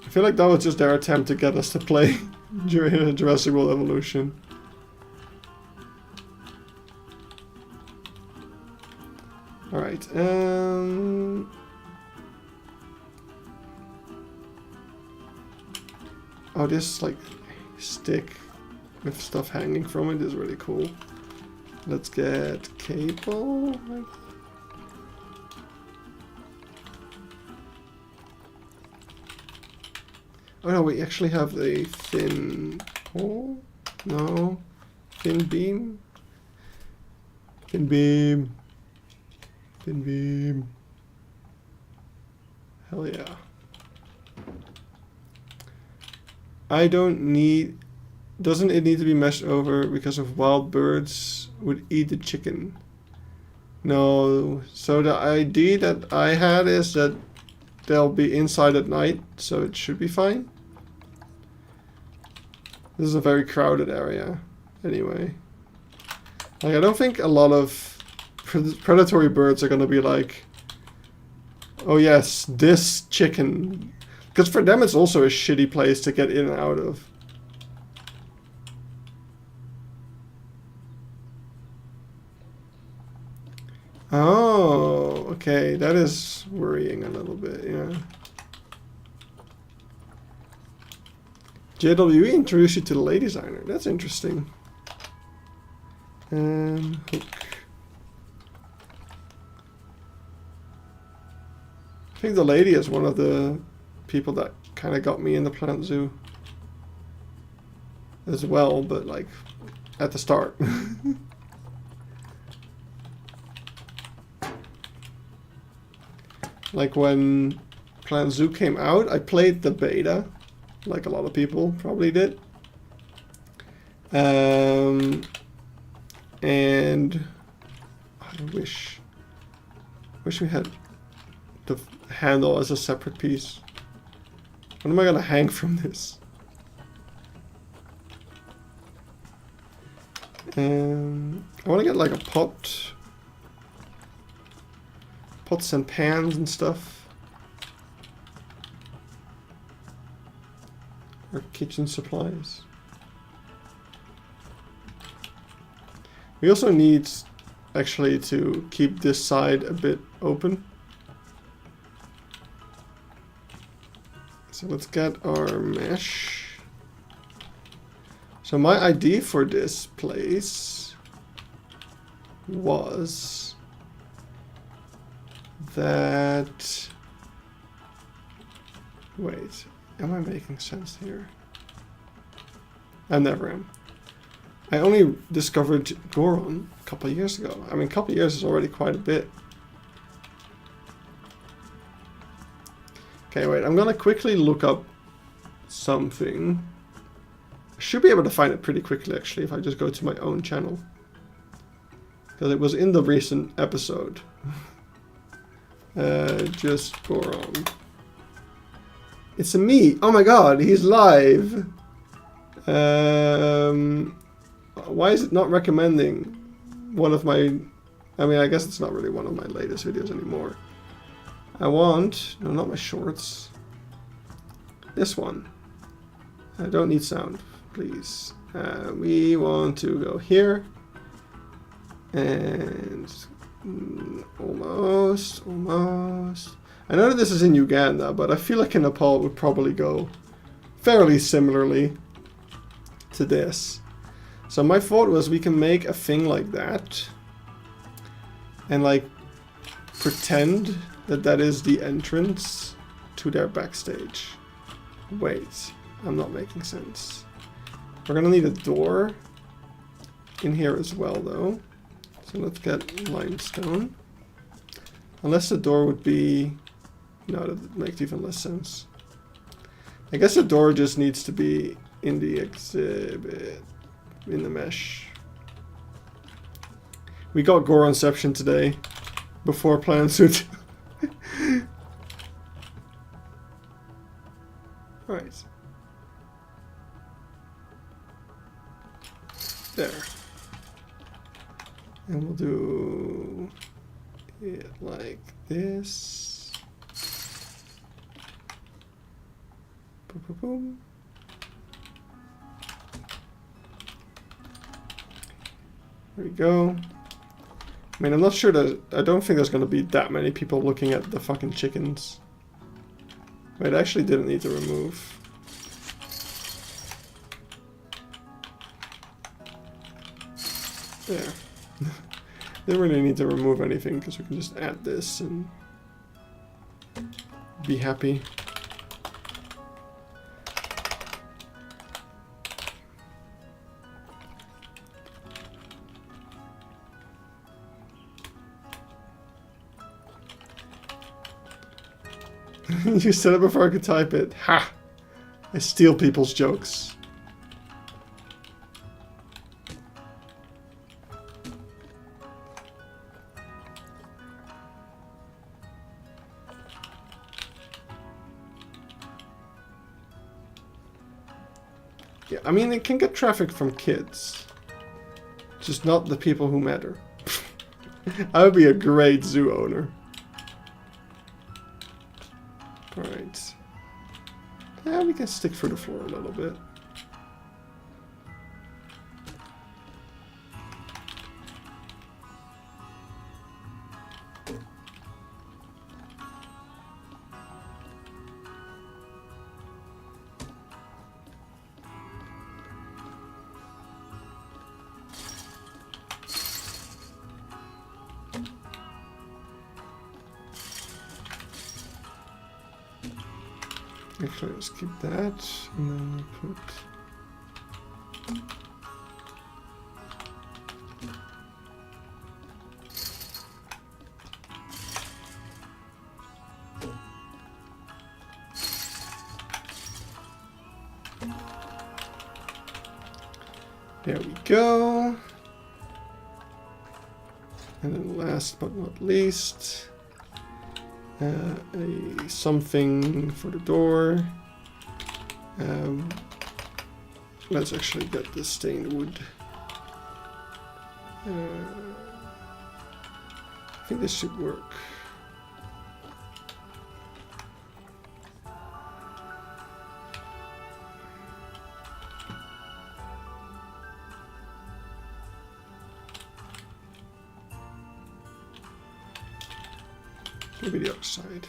I feel like that was just their attempt to get us to play during Jurassic World Evolution. Alright, oh, this like stick with stuff hanging from it is really cool. Let's get cable. Oh no, we actually have a thin pole? No. Thin beam? Thin beam. Thin beam. Hell yeah. I don't need... Doesn't it need to be meshed over because of wild birds would eat the chicken? No. So the idea that I had is that they'll be inside at night, so it should be fine. This is a very crowded area, anyway. Like, I don't think a lot of predatory birds are gonna be like, oh yes, this chicken. Because for them it's also a shitty place to get in and out of. Oh, okay, that is worrying a little bit, yeah. JWE introduced you to the lady designer. That's interesting. Hook. I think the lady is one of the people that kind of got me in the Planet Zoo as well, but like at the start. Like when Planet Zoo came out, I played the beta, like a lot of people probably did. And I wish we had the handle as a separate piece. What am I gonna hang from this? I want to get like a pot. Pots and pans and stuff. Or kitchen supplies. We also need actually to keep this side a bit open. So let's get our mesh. So my idea for this place was that... Wait, am I making sense here? I never am. I only discovered Goron a couple of years ago. I mean, a couple of years is already quite a bit. Okay, wait, I'm gonna quickly look up something. I should be able to find it pretty quickly, actually, if I just go to my own channel. Because it was in the recent episode. Just Goron. It's a me! Oh my god, he's live! Why is it not recommending one of my... I mean, I guess it's not really one of my latest videos anymore. I want... No, not my shorts. This one. I don't need sound, please. We want to go here. And... almost. I know that this is in Uganda, but I feel like in Nepal it would probably go fairly similarly to this. So my thought was we can make a thing like that. And like pretend that that is the entrance to their backstage. Wait, I'm not making sense. We're gonna need a door in here as well though. So let's get limestone. Unless the door would be... No, that makes even less sense. I guess the door just needs to be in the exhibit, in the mesh. We got Goronception today, before Plan Suit. Alright. There. And we'll do it like this. Boom, boom, boom. There we go. I mean, I'm not sure that... I don't think there's going to be that many people looking at the fucking chickens. Wait, I actually didn't need to remove. There. Didn't really need to remove anything because we can just add this and be happy. You said it before I could type it. Ha! I steal people's jokes. Yeah, I mean, it can get traffic from kids. Just not the people who matter. I would be a great zoo owner. Alright. Yeah, we can stick through the floor a little bit. Actually, let's keep that, and then we put... There we go. And then last but not least... a something for the door. Let's actually get the stained wood. I think this should work. Maybe the other side.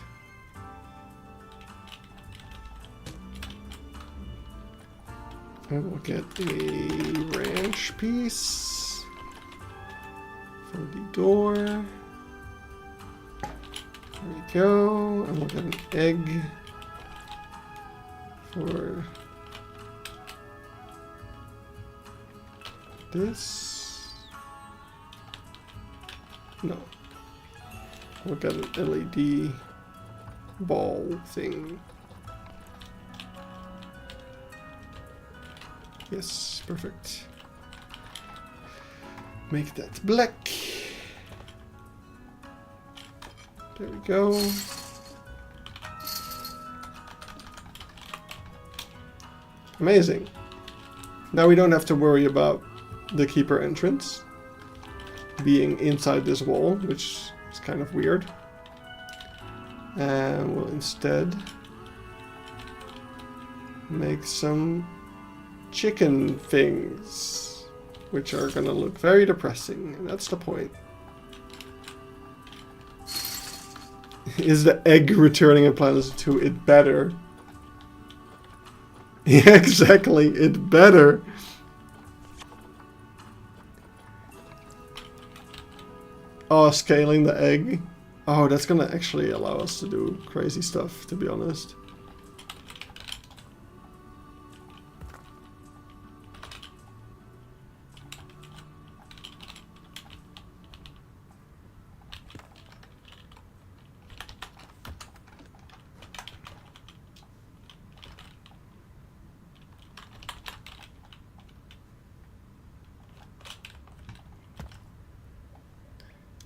I will get a ranch piece for the door. There we go. And we'll get an egg for this. No. We'll get an LED ball thing. Yes, perfect. Make that black. There we go. Amazing. Now we don't have to worry about the keeper entrance being inside this wall, which is kind of weird. And we'll instead make some chicken things, which are gonna look very depressing, and that's the point. Is the egg returning in Planet 2? It better. Yeah, exactly, it better. Oh, scaling the egg. Oh, that's gonna actually allow us to do crazy stuff, to be honest.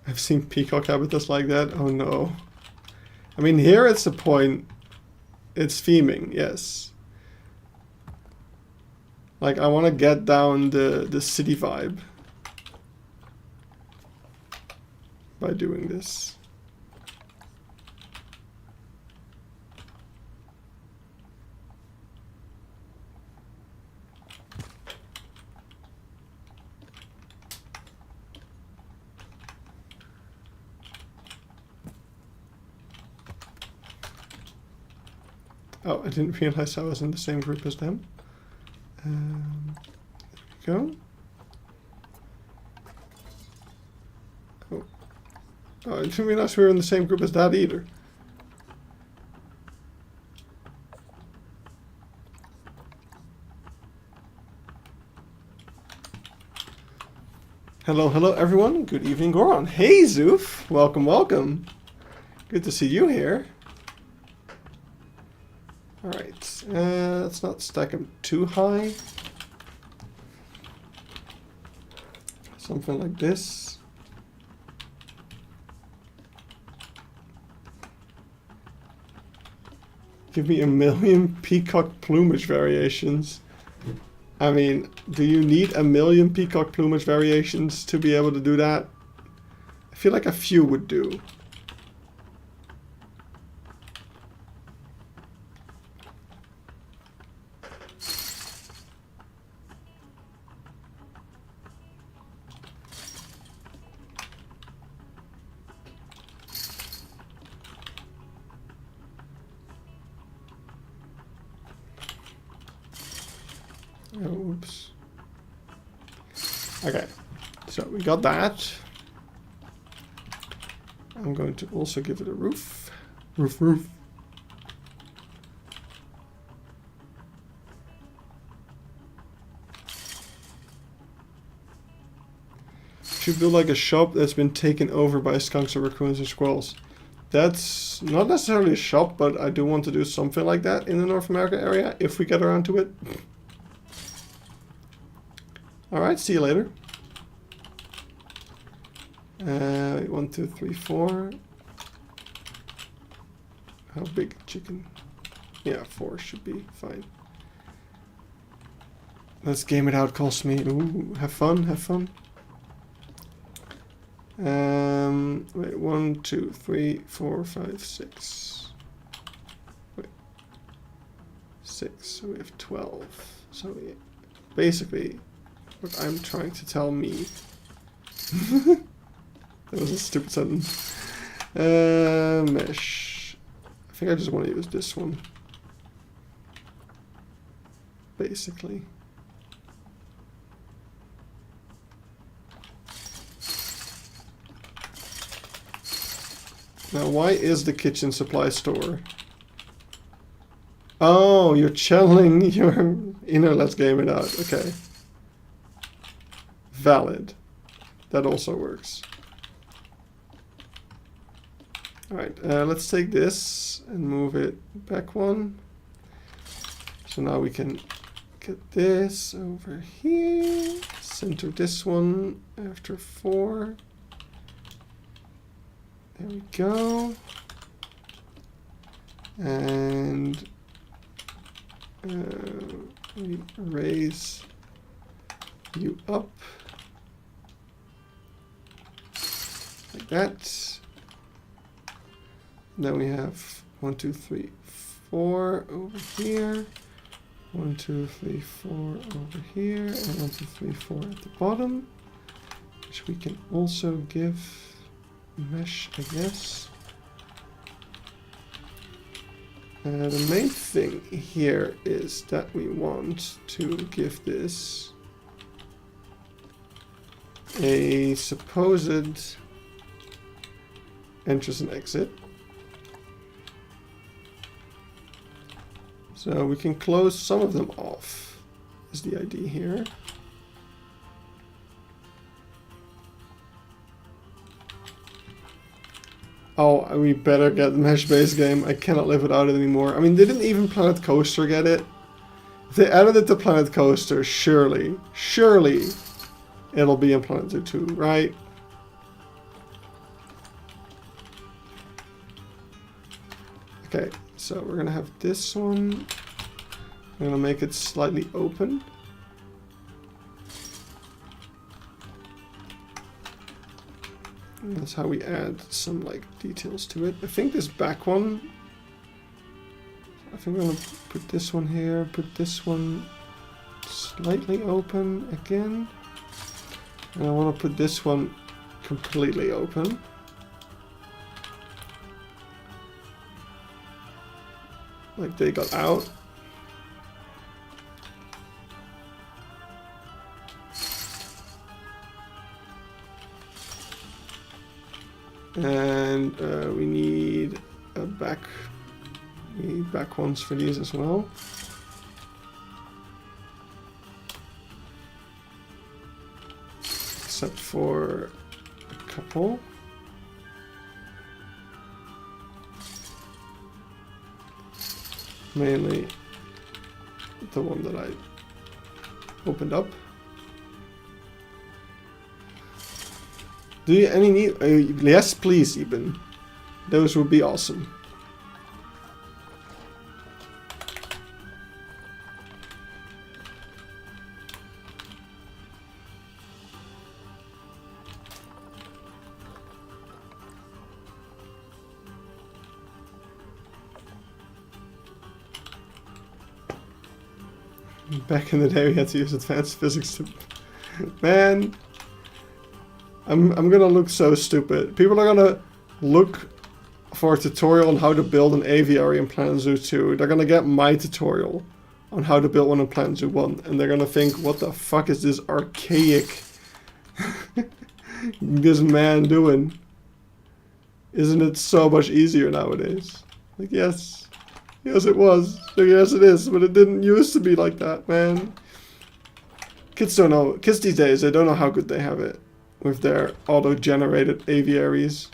I've seen peacock habitats like that. Oh no. I mean, here it's the point. It's theming, yes. Like, I want to get down the city vibe by doing this. Oh, I didn't realize I was in the same group as them. There we go. Oh. Oh, I didn't realize we were in the same group as that either. Hello, hello everyone. Good evening, Goron. Hey, Zoof. Welcome, welcome. Good to see you here. Alright, let's not stack them too high. Something like this. Give me 1,000,000 peacock plumage variations. I mean, do you need 1,000,000 peacock plumage variations to be able to do that? I feel like a few would do. Oops. Okay, so we got that. I'm going to also give it a roof. Roof. Should build like a shop that's been taken over by skunks or raccoons and squirrels. That's not necessarily a shop, but I do want to do something like that in the North America area if we get around to it. Alright, see you later. 1, 2, 3, 4. How big chicken? Yeah, 4 should be fine. Let's game it out, calls me. Ooh, have fun, have fun. Wait, 1, 2, 3, 4, 5, 6. Wait, 6. So we have 12. So we, basically, what I'm trying to tell me. That was a stupid sentence. Mesh. I think I just want to use this one. Basically. Now, why is the kitchen supply store? Oh, you're channeling your inner let's game it out. Okay. Valid. That also works. Alright, let's take this and move it back one. So now we can get this over here. Center this one after 4. There we go. And we raise you up like that. Then we have 1, 2, 3, 4 over here. 1, 2, 3, 4 over here, and 1, 2, 3, 4 at the bottom, which we can also give mesh, I guess. The main thing here is that we want to give this a supposed entrance and exit. So we can close some of them off, is the idea here. Oh, we better get the mesh-based game. I cannot live without it anymore. I mean, didn't even Planet Coaster get it? If they added it to Planet Coaster, surely it'll be in Planet Zoo 2, right? Okay, so we're gonna have this one. I'm gonna make it slightly open. And that's how we add some like details to it. I think this back one, I think we're gonna put this one here, put this one slightly open again. And I wanna put this one completely open. Like they got out. And we need a back. We need back ones for these as well. Except for a couple. Mainly the one that I opened up. Do you any need? Yes, please, Eben. Those would be awesome. Back in the day, we had to use advanced physics to... Man, I'm gonna look so stupid. People are gonna look for a tutorial on how to build an aviary in Planet Zoo 2. They're gonna get my tutorial on how to build one in Planet Zoo 1, and they're gonna think, what the fuck is this archaic this man doing? Isn't it so much easier nowadays? Like, yes. Yes, it was. So yes, it is. But it didn't used to be like that, man. Kids don't know. Kids these days, they don't know how good they have it with their auto-generated aviaries.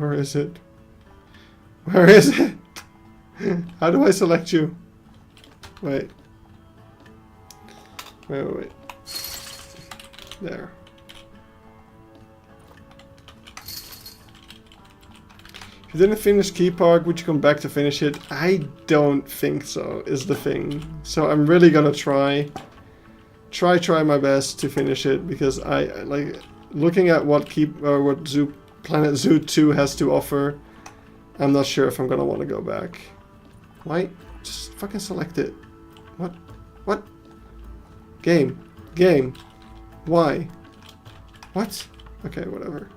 Where is it? Where is it? How do I select you? Wait. Wait. There. If you didn't finish Keypark, would you come back to finish it? I don't think so, is the thing. So I'm really gonna try my best to finish it, because I like looking at what Planet Zoo 2 has to offer. I'm not sure if I'm gonna want to go back. Why? Just fucking select it. What? What? Game. Why? What? Okay, whatever.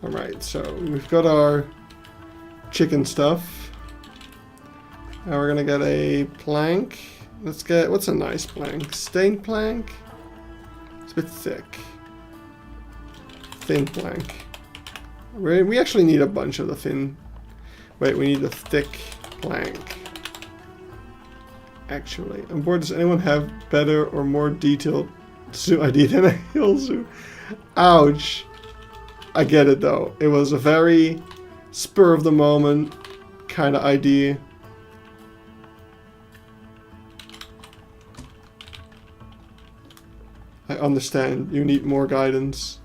Alright, so we've got our chicken stuff. Now we're gonna get a plank. Let's get, what's a nice plank? Stained plank? It's a bit thick. Thin plank. We actually need a bunch of the thin. Wait, we need a thick plank. Actually, I'm bored. Does anyone have better or more detailed zoo ID than a hill zoo? Ouch. I get it though. It was a very spur of the moment kind of idea. I understand. You need more guidance.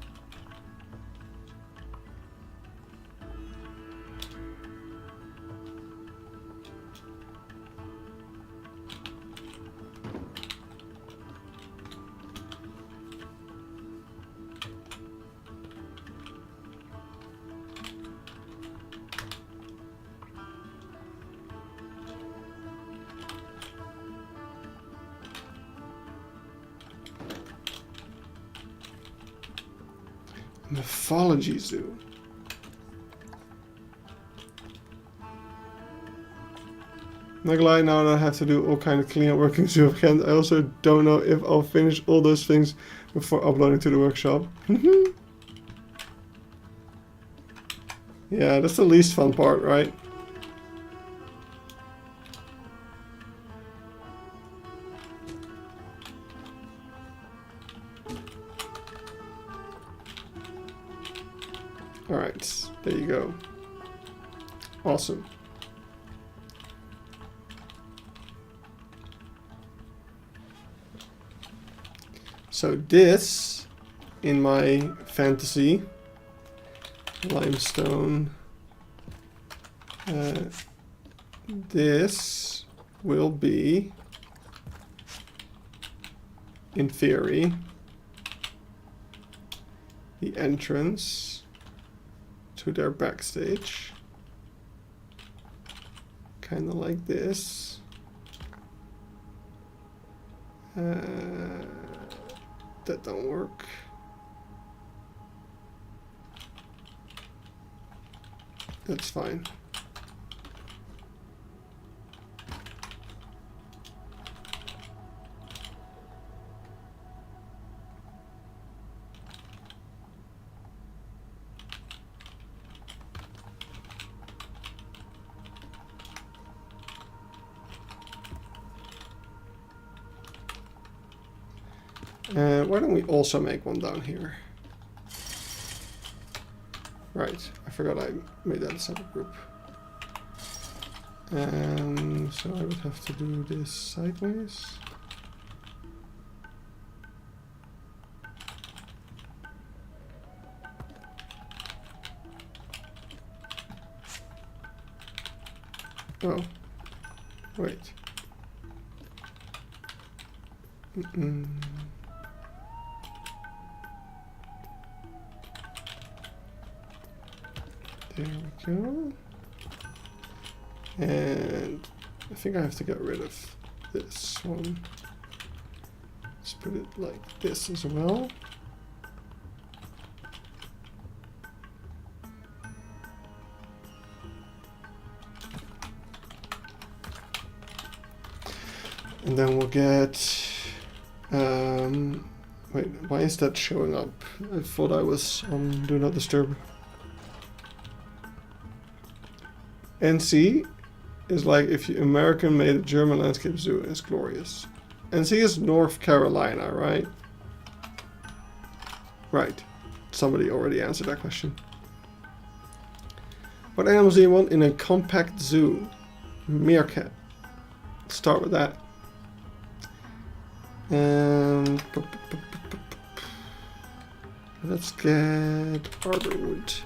Mythology zoo. Not gonna lie, now I have to do all kind of cleanup working zoo again. I also don't know if I'll finish all those things before uploading to the workshop. Yeah, that's the least fun part, right? Alright, there you go. Awesome. So this, in my fantasy, limestone, this will be, in theory, the entrance to their backstage, kind of like this. That don't work. That's fine. Why don't we also make one down here? Right, I forgot I made that a separate group. So I would have to do this sideways. Oh, wait. There we go. And I think I have to get rid of this one. Let's put it like this as well. And then we'll get, wait, why is that showing up? I thought I was on Do Not Disturb. NC is like if you American made a German landscape zoo and it's glorious. NC is North Carolina, right? Right. Somebody already answered that question. What animals do you want in a compact zoo? Meerkat. Let's start with that. And let's get arborwood.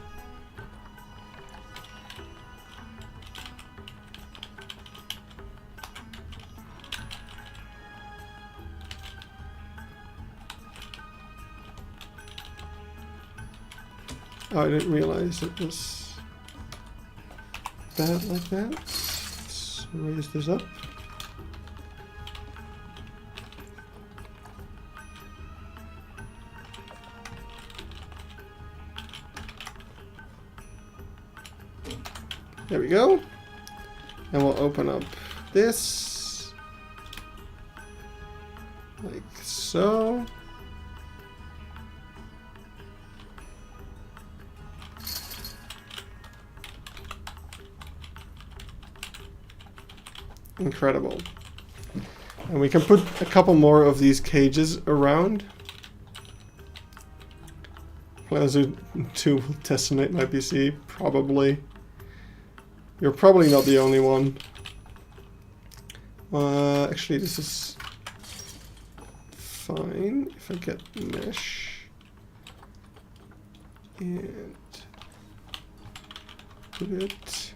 Oh, I didn't realize it was bad like that. Let's raise this up. There we go. And we'll open up this. Like so. Incredible. And we can put a couple more of these cages around. Plan Zoo 2 will decimate my PC. Probably. You're probably not the only one. Actually, this is fine if I get mesh. And put it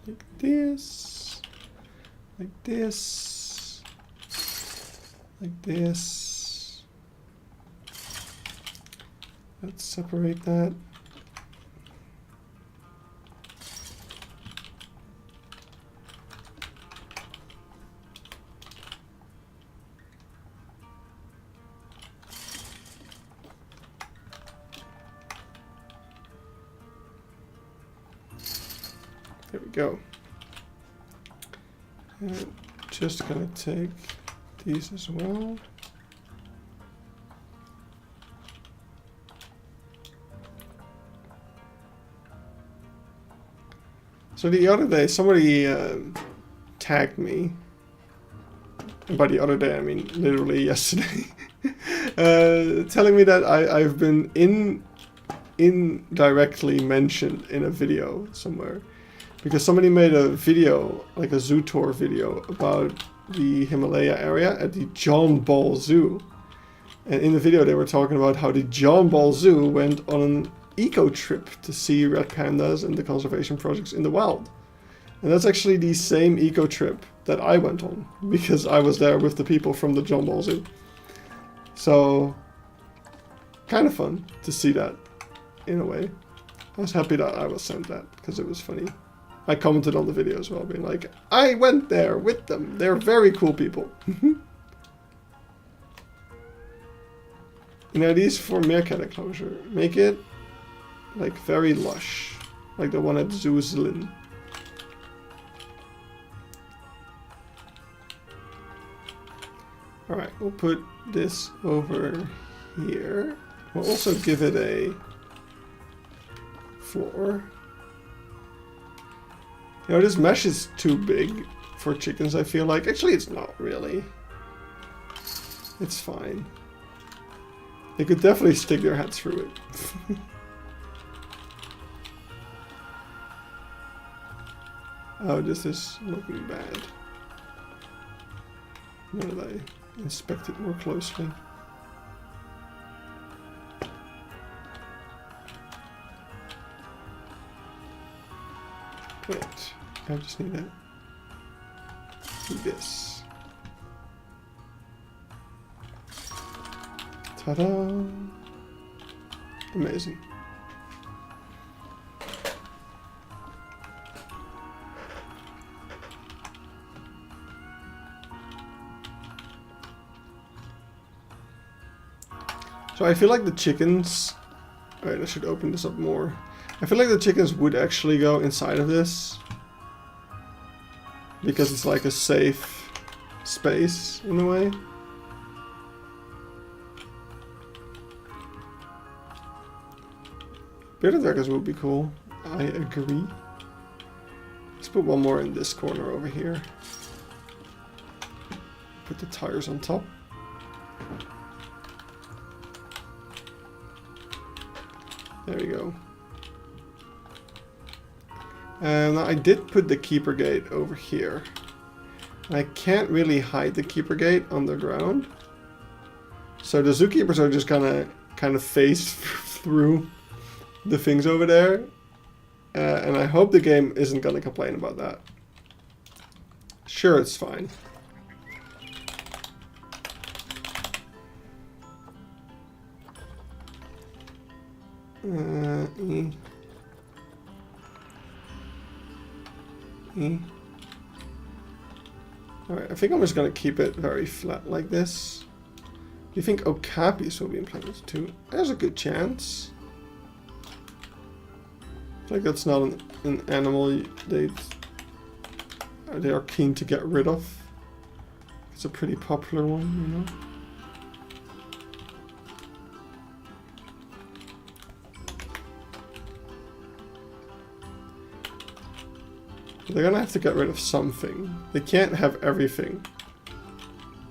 like this, like this, like this. Let's separate that. There we go. And just gonna take these as well. So the other day, somebody tagged me. And by the other day, I mean literally yesterday. Telling me that I've been indirectly mentioned in a video somewhere. Because somebody made a video, like a zoo tour video, about the Himalaya area at the John Ball Zoo. And in the video they were talking about how the John Ball Zoo went on an eco trip to see red pandas and the conservation projects in the wild. And that's actually the same eco trip that I went on, because I was there with the people from the John Ball Zoo. So, kind of fun to see that, in a way. I was happy that I was sent that, because it was funny. I commented on the video as well, being like, I went there with them. They're very cool people. Now these for meerkat enclosure, make it like very lush, like the one at Zoozlin. Alright, we'll put this over here. We'll also give it a floor. You know, this mesh is too big for chickens, I feel like. Actually, it's not really. It's fine. They could definitely stick their heads through it. Oh, this is looking bad. Now that I inspect it more closely. Wait, I just need to do this. Ta-da! Amazing. So I feel like the chickens... Alright, I should open this up more. I feel like the chickens would actually go inside of this. Because it's like a safe space, in a way. Bearded dragons would be cool. I agree. Let's put one more in this corner over here. put the tires on top. There we go. And I did put the keeper gate over here. I can't really hide the keeper gate underground. So the zookeepers are just gonna kind of phase through the things over there. And I hope the game isn't gonna complain about that. Sure, it's fine. Alright, I think I'm just gonna keep it very flat like this. Do you think okapis will be implemented too? There's a good chance. I feel like that's not an animal they are keen to get rid of. It's a pretty popular one, you know. They're gonna have to get rid of something. They can't have everything.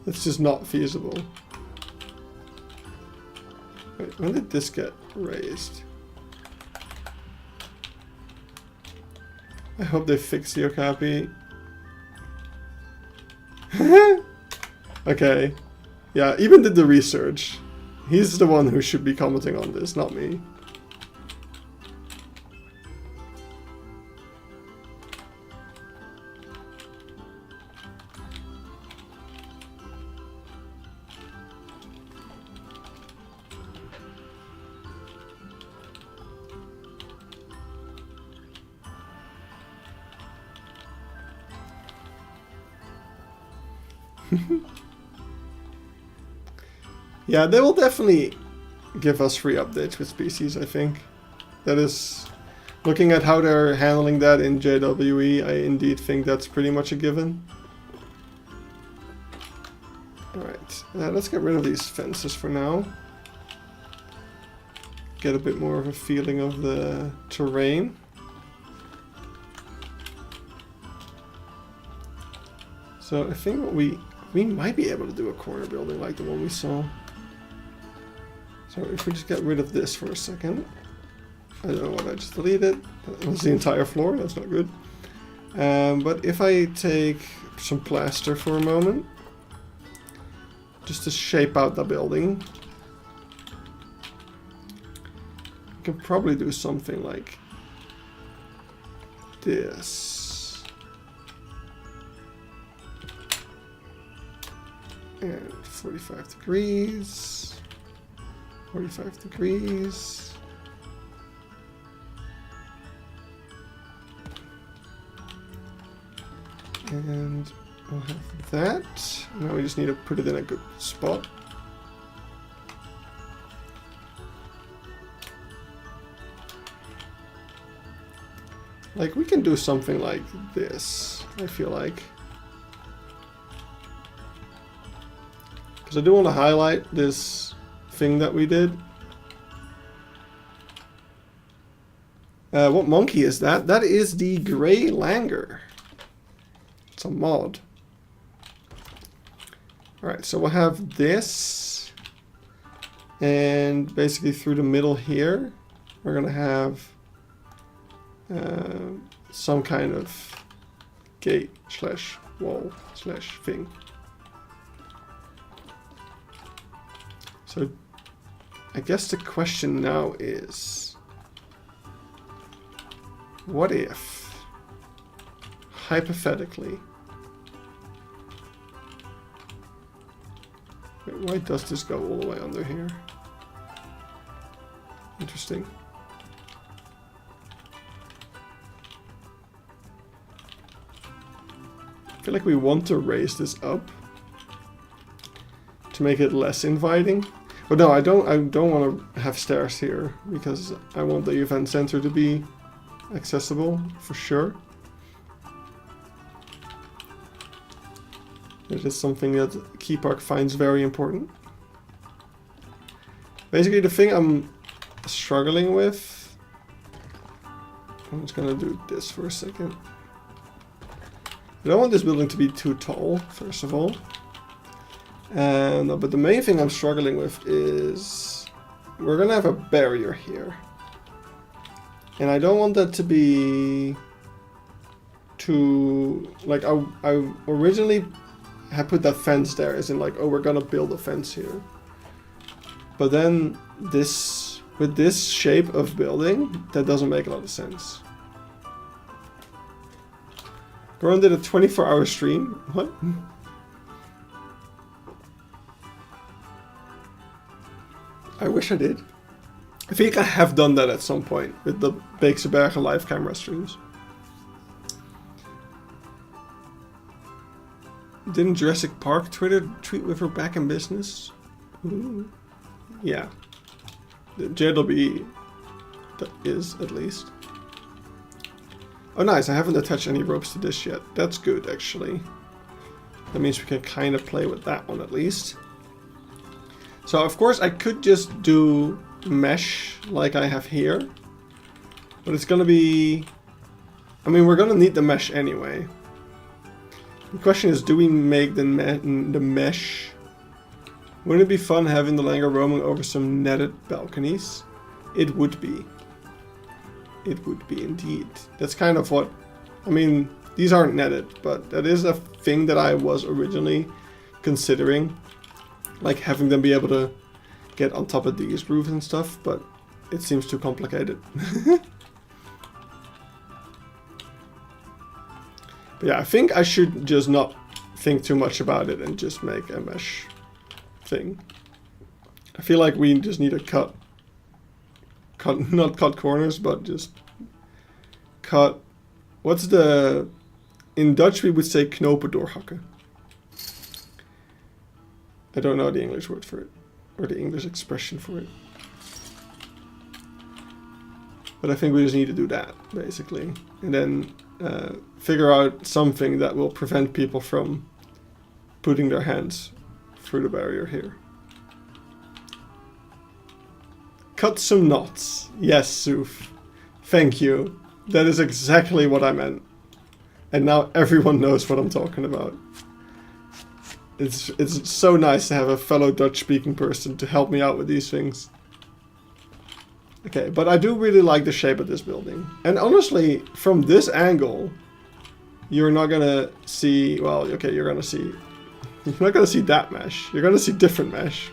It's just not feasible. Wait, when did this get raised? I hope they fix the okapi. Okay. Yeah, even did the research. He's the one who should be commenting on this, not me. Yeah, they will definitely give us free updates with species, I think. That is, looking at how they're handling that in JWE, I indeed think that's pretty much a given. Alright, let's get rid of these fences for now. Get a bit more of a feeling of the terrain. So I think what we might be able to do a corner building like the one we saw. So if we just get rid of this for a second. I don't know what I just deleted. That was the entire floor, that's not good. But if I take some plaster for a moment, just to shape out the building, I can probably do something like this. And 45 degrees. 45 degrees. And we'll have that. Now we just need to put it in a good spot. Like, we can do something like this, I feel like. Because I do want to highlight this thing that we did. What monkey is that? That is the Grey Langer. It's a mod. Alright, so we'll have this. And basically through the middle here, we're going to have some kind of gate slash wall slash thing. So I guess the question now is, what if, hypothetically, wait, why does this go all the way under here? Interesting. I feel like we want to raise this up to make it less inviting. But no, I don't want to have stairs here because I want the event center to be accessible for sure. It is something that Keypark finds very important. Basically, the thing I'm struggling with, I'm just gonna do this for a second. I don't want this building to be too tall, first of all. But the main thing I'm struggling with is we're gonna have a barrier here. And I don't want that to be too... Like, I originally had put that fence there as in like, oh, we're gonna build a fence here. But then this, with this shape of building, that doesn't make a lot of sense. Goran did a 24-hour stream? What? I wish I did. I think I have done that at some point with the Beeksebergen live camera streams. Didn't Jurassic Park Twitter tweet with her back in business? Ooh. Yeah. The JLB is, at least. Oh nice, I haven't attached any ropes to this yet. That's good, actually. That means we can kind of play with that one, at least. So, of course, I could just do mesh like I have here. But it's gonna be... I mean, we're gonna need the mesh anyway. The question is, do we make the mesh? Wouldn't it be fun having the Langer roaming over some netted balconies? It would be. It would be indeed. That's kind of what... I mean, these aren't netted, but that is a thing that I was originally considering. Like having them be able to get on top of these roofs and stuff, but it seems too complicated. But yeah, I think I should just not think too much about it and just make a mesh thing. I feel like we just need to not cut corners, but just cut... What's the... In Dutch we would say knopen doorhakken. I don't know the English word for it, or the English expression for it. But I think we just need to do that, basically. And then figure out something that will prevent people from putting their hands through the barrier here. Cut some knots. Yes, Soof. Thank you. That is exactly what I meant. And now everyone knows what I'm talking about. It's so nice to have a fellow Dutch-speaking person to help me out with these things. Okay, but I do really like the shape of this building. And honestly, from this angle, you're not gonna see... Well, okay, you're gonna see... You're not gonna see that mesh. You're gonna see different mesh.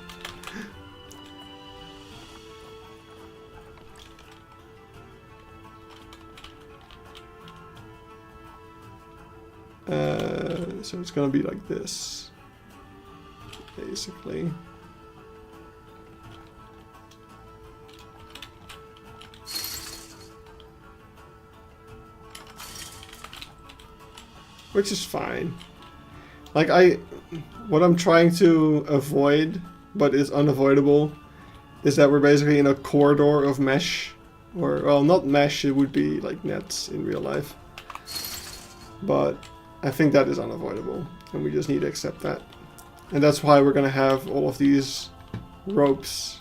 So it's gonna be like this. Basically. Which is fine. Like what I'm trying to avoid, but is unavoidable, is that we're basically in a corridor of mesh. Or, well, not mesh, it would be like nets in real life. But I think that is unavoidable, and we just need to accept that. And that's why we're gonna have all of these ropes,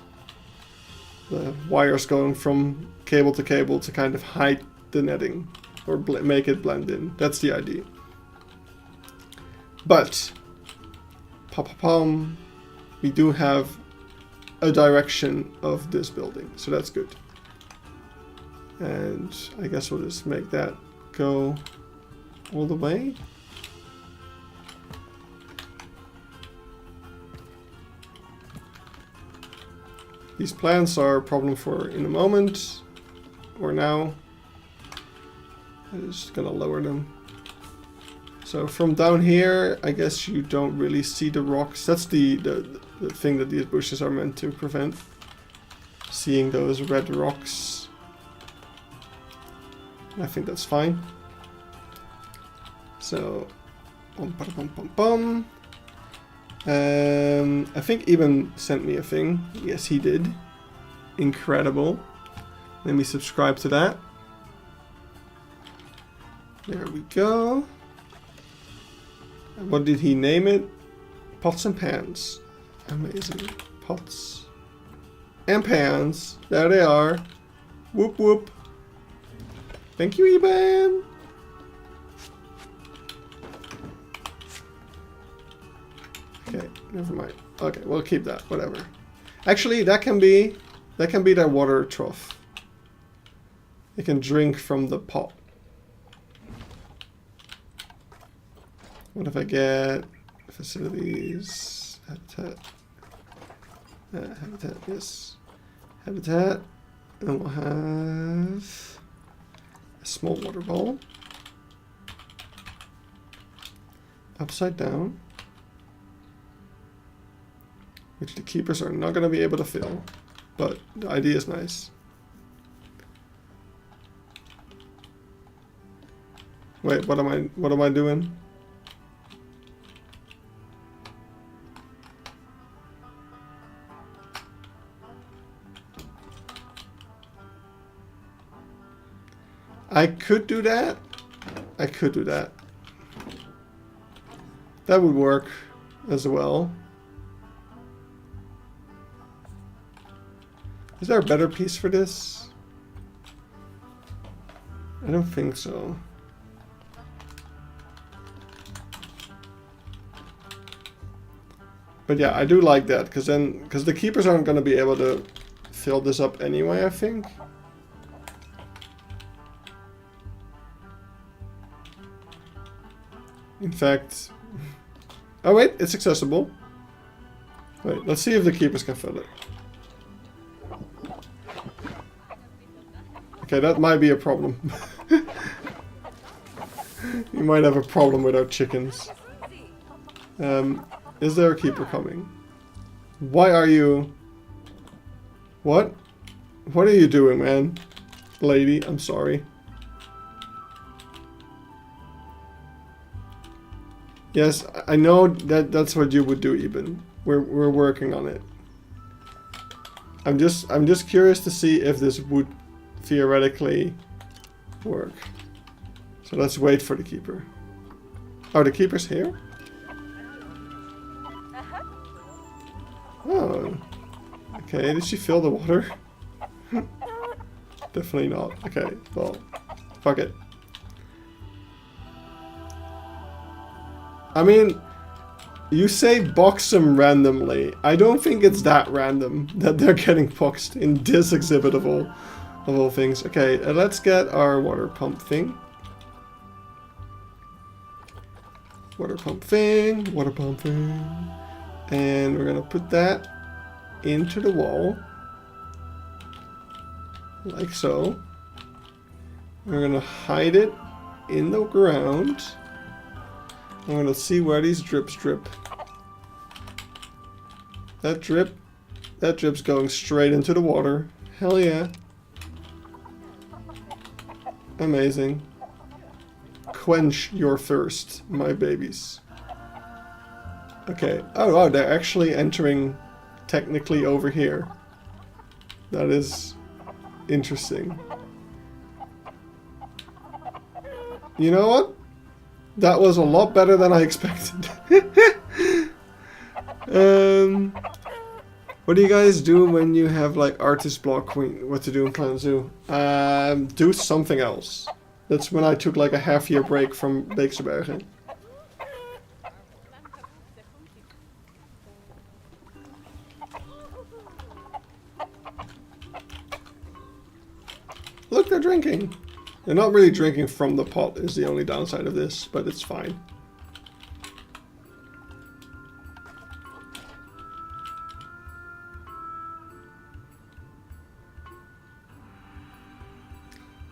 the wires going from cable to kind of hide the netting, or make it blend in. That's the idea. But, we do have a direction of this building, so that's good. And I guess we'll just make that go all the way. These plants are a problem for in a moment, or now. I'm just gonna lower them. So from down here, I guess you don't really see the rocks. That's the thing that these bushes are meant to prevent. Seeing those red rocks. I think that's fine. So, I think Eben sent me a thing. Yes, he did. Incredible. Let me subscribe to that. There we go. What did he name it? Pots and pans. Amazing. Pots and pans. There they are. Whoop whoop. Thank you, Eben. Okay, never mind. Okay, we'll keep that. Whatever. Actually, that can be their water trough. They can drink from the pot. What if I get facilities, habitat, habitat, yes, habitat, and we'll have a small water bowl, upside down, which the keepers are not going to be able to fill, but the idea is nice. Wait, what am I doing? I could do that. I could do that. That would work as well. Is there a better piece for this? I don't think so. But yeah, I do like that, because the keepers aren't going to be able to fill this up anyway, I think. In fact, oh wait, it's accessible. Wait, let's see if the keepers can fill it. Okay, that might be a problem. You might have a problem with our chickens. Is there a keeper coming? Why are you... What? What are you doing, man? Lady, I'm sorry. Yes, I know that's what you would do, Eben. We're working on it. I'm just curious to see if this would theoretically work. So let's wait for the keeper. Oh, the keeper's here? Oh. Okay, did she fill the water? Definitely not. Okay, well, fuck it. I mean, you say box them randomly. I don't think it's that random that they're getting boxed in this exhibit of all things. Okay, let's get our water pump thing. Water pump thing, water pump thing. And we're gonna put that into the wall. Like so. We're gonna hide it in the ground. I'm gonna see where these drips drip. That drip's going straight into the water. Hell yeah. Amazing. Quench your thirst, my babies. Okay. Oh wow, they're actually entering technically over here. That is interesting. You know what? That was a lot better than I expected. What do you guys do when you have like artist block? What to do in Planet Zoo? Do something else. That's when I took like a half-year break from Beekse Bergen. Look, they're drinking. They're not really drinking from the pot is the only downside of this, but it's fine.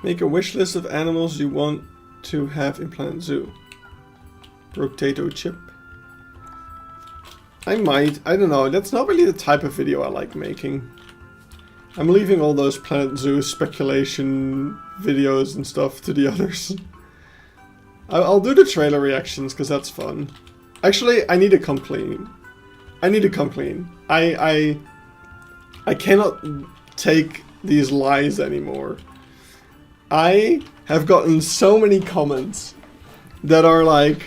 Make a wish list of animals you want to have in Planet Zoo. Potato chip. I might. I don't know. That's not really the type of video I like making. I'm leaving all those Planet Zoo speculation videos and stuff to the others. I'll do the trailer reactions because that's fun. Actually, I need to come clean. I need to come clean. I cannot take these lies anymore. I have gotten so many comments that are like,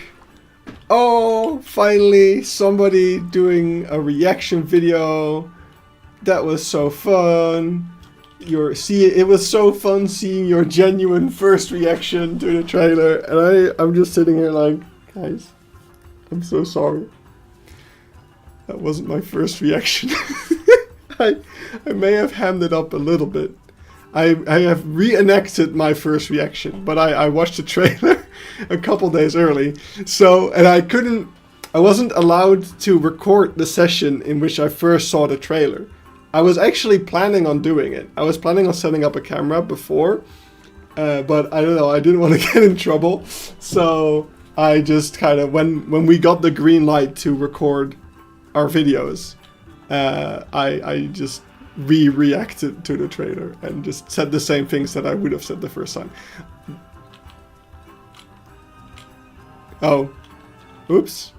oh, finally somebody doing a reaction video. That was so fun. It was so fun seeing your genuine first reaction to the trailer. And I'm just sitting here like, guys, I'm so sorry. That wasn't my first reaction. I may have hammed it up a little bit. I have reenacted my first reaction, but I watched the trailer a couple days early. So, and I wasn't allowed to record the session in which I first saw the trailer. I was actually planning on doing it. I was planning on setting up a camera before, but I don't know, I didn't want to get in trouble. So I just kind of, when we got the green light to record our videos, I just reacted to the trailer and just said the same things that I would have said the first time. Oh, oops.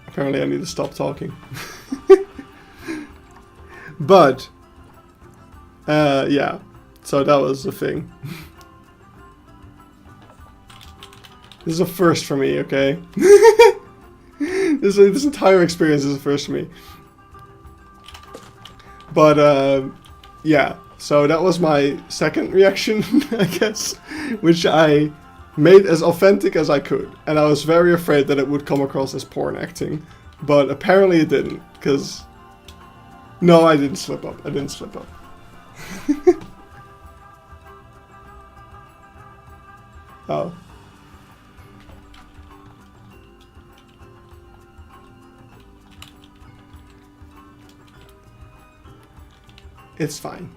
Apparently I need to stop talking. But, yeah, so that was the thing. This is a first for me, okay? This entire experience is a first for me. But, yeah, so that was my second reaction, I guess, which I made as authentic as I could. And I was very afraid that it would come across as porn acting. But apparently it didn't, because... No, I didn't slip up. I didn't slip up. Oh. It's fine.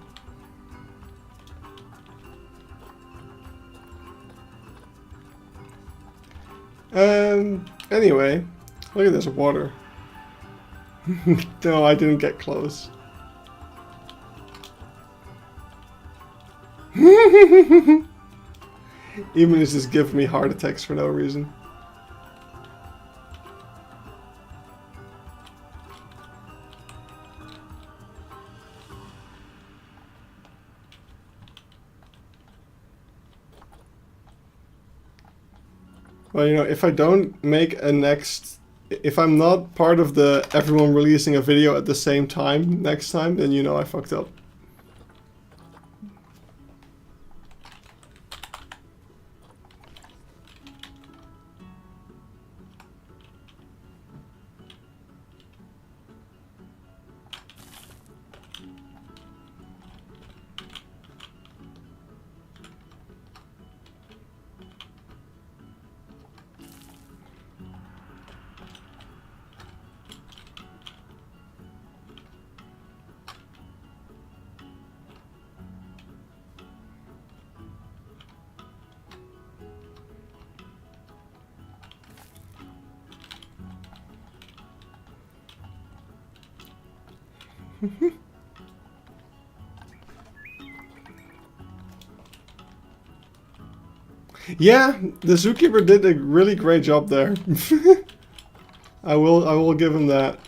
Anyway, look at this water. No, I didn't get close. Even this just gives me heart attacks for no reason. Well, you know, if I don't make a next... If I'm not part of the everyone releasing a video at the same time next time, then you know I fucked up. Yeah, the zookeeper did a really great job there. I will give him that.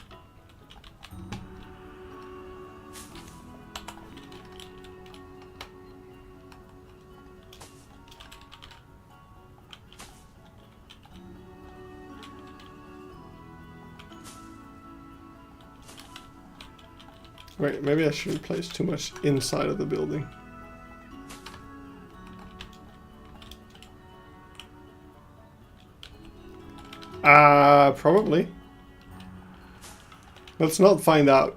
Wait, maybe I shouldn't place too much inside of the building. Probably. Let's not find out.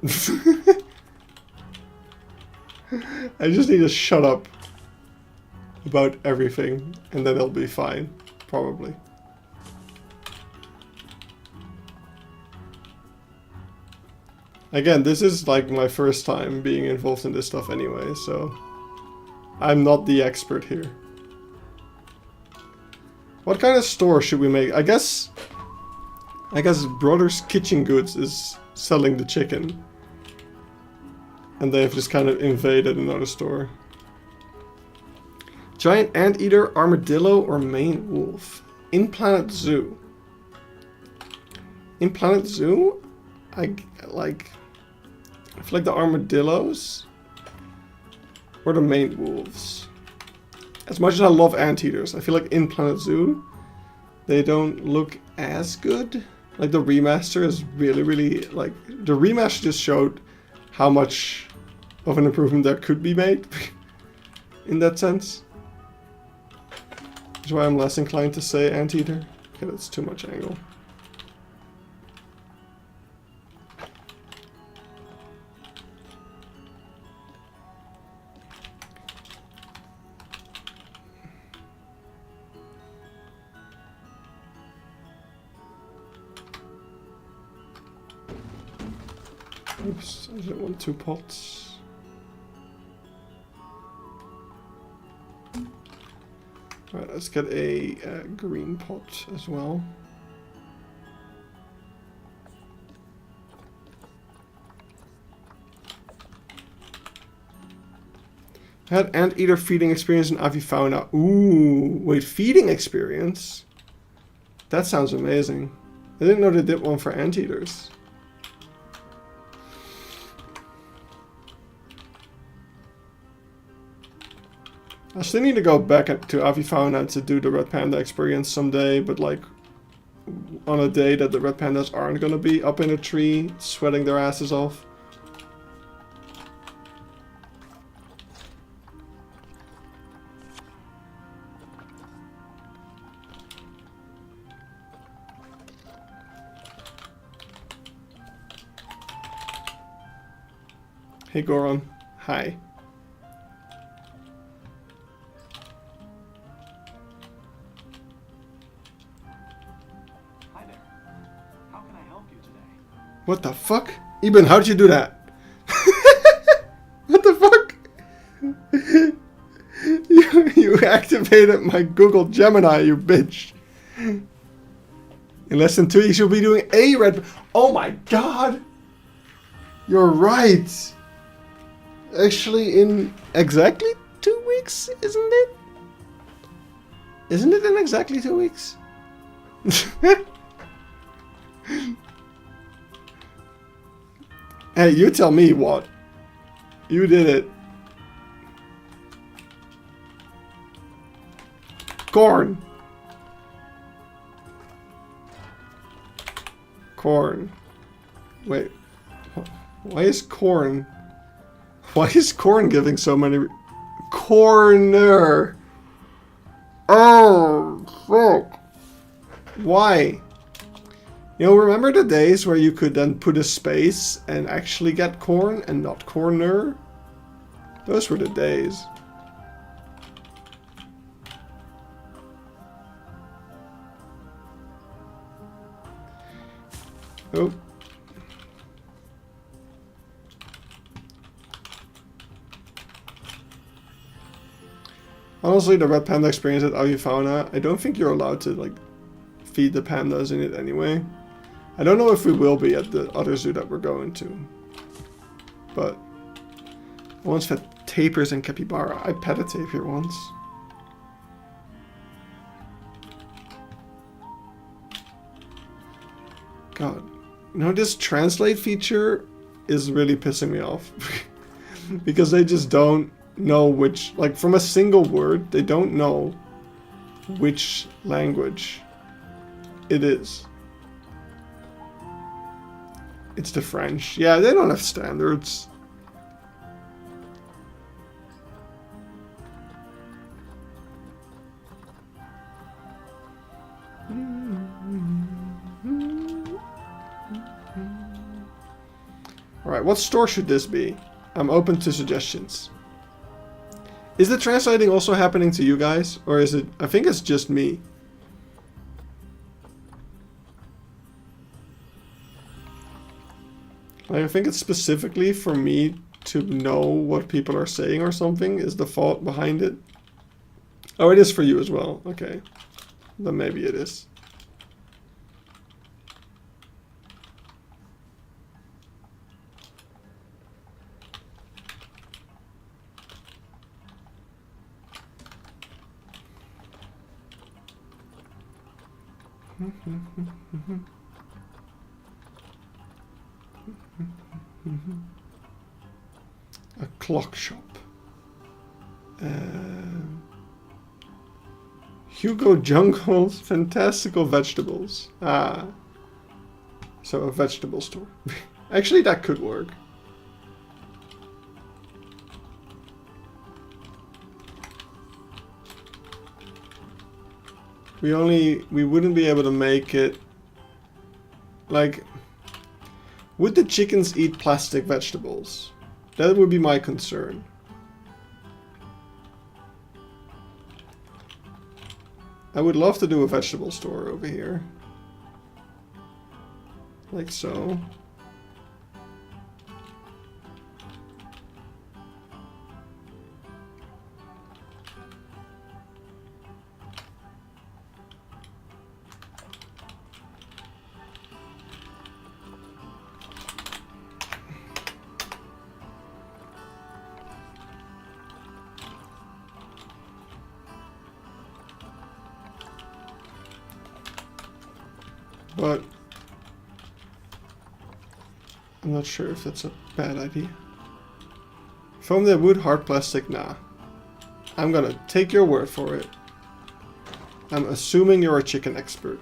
I just need to shut up about everything, and then it'll be fine. Probably. Again, this is like my first time being involved in this stuff anyway, so I'm not the expert here. What kind of store should we make? I guess Brothers Kitchen Goods is selling the chicken. And they've just kind of invaded another store. Giant anteater, armadillo, or Maine wolf? In Planet Zoo. In Planet Zoo? I feel like the armadillos or the Maine wolves. As much as I love anteaters, I feel like in Planet Zoo, they don't look as good. Like the remaster is really, like, the remaster just showed how much of an improvement there could be made in that sense. Which is why I'm less inclined to say anteater. Okay, that's too much angle. Oops, I didn't want 2 pots. Alright, let's get a green pot as well. I had anteater feeding experience in avifauna. Ooh, wait, feeding experience? That sounds amazing. I didn't know they did one for anteaters. I still need to go back to avifauna to do the red panda experience someday, but like on a day that the red pandas aren't gonna be up in a tree sweating their asses off. Hey Goron, hi. What the fuck? Eben, how did you do that? What the fuck? you activated my Google Gemini, you bitch. In less than 2 weeks you'll be doing a red... Oh my god! You're right! Actually in exactly 2 weeks, isn't it? Isn't it in exactly 2 weeks? Hey, you tell me what. You did it. Corn. Corn. Wait. Why is corn? Why is corn giving so many... Corner. Oh, fuck. Why? You know, remember the days where you could then put a space and actually get corn and not corner? Those were the days. Oh. Honestly, the red panda experience at avifauna, I don't think you're allowed to, like, feed the pandas in it anyway. I don't know if we will be at the other zoo that we're going to. But I once fed tapirs and capybara. I pet a tapir once. God. You know, this translate feature is really pissing me off. Because they just don't know which... Like, from a single word, they don't know which language it is. It's the French. Yeah, they don't have standards. Alright, what store should this be? I'm open to suggestions. Is the translating also happening to you guys? Or is it... I think it's just me. I think it's specifically for me to know what people are saying or something is the thought behind it. Oh, it is for you as well. Okay. Then maybe it is. A clock shop. Hugo Jungle's Fantastical Vegetables. Ah. So a vegetable store. Actually, that could work. We wouldn't be able to make it. Like, would the chickens eat plastic vegetables? That would be my concern. I would love to do a vegetable store over here. Like so. But I'm not sure if that's a bad idea. Foam that wood, hard plastic, nah. I'm gonna take your word for it. I'm assuming you're a chicken expert.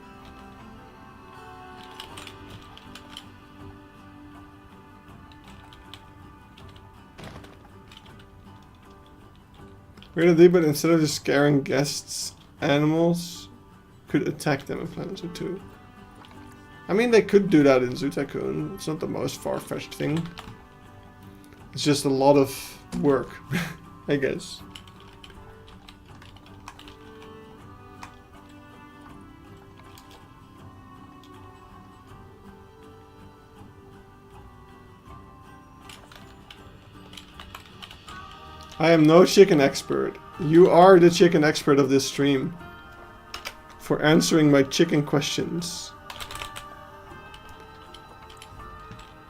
We're gonna do, but instead of just scaring guests, animals could attack them in Planet Zoo 2. I mean, they could do that in Zoo Tycoon. It's not the most far-fetched thing. It's just a lot of work, I guess. I am no chicken expert. You are the chicken expert of this stream. For answering my chicken questions.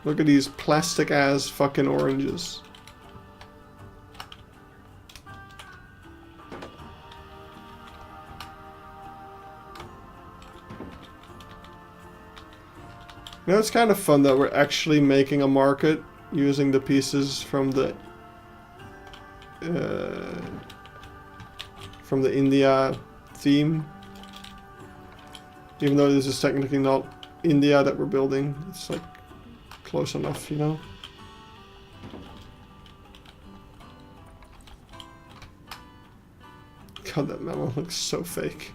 Look at these plastic ass fucking oranges. You know, it's kind of fun that we're actually making a market using the pieces from the India theme. Even though this is technically not India that we're building, it's like close enough, you know? God, that memo looks so fake.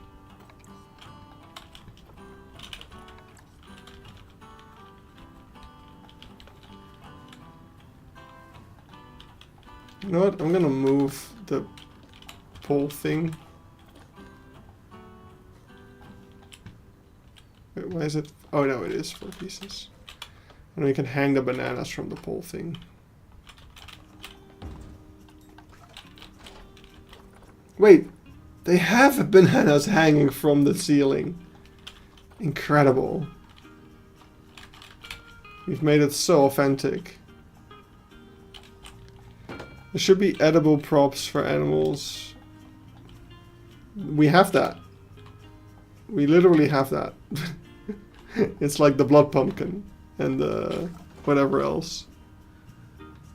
You know what? I'm gonna move the pole thing. Wait, why is it? Oh no, it is 4 pieces. And we can hang the bananas from the pole thing. Wait, they have bananas hanging from the ceiling. Incredible. We've made it so authentic. There should be edible props for animals. We have that. We literally have that. It's like the blood pumpkin. And whatever else.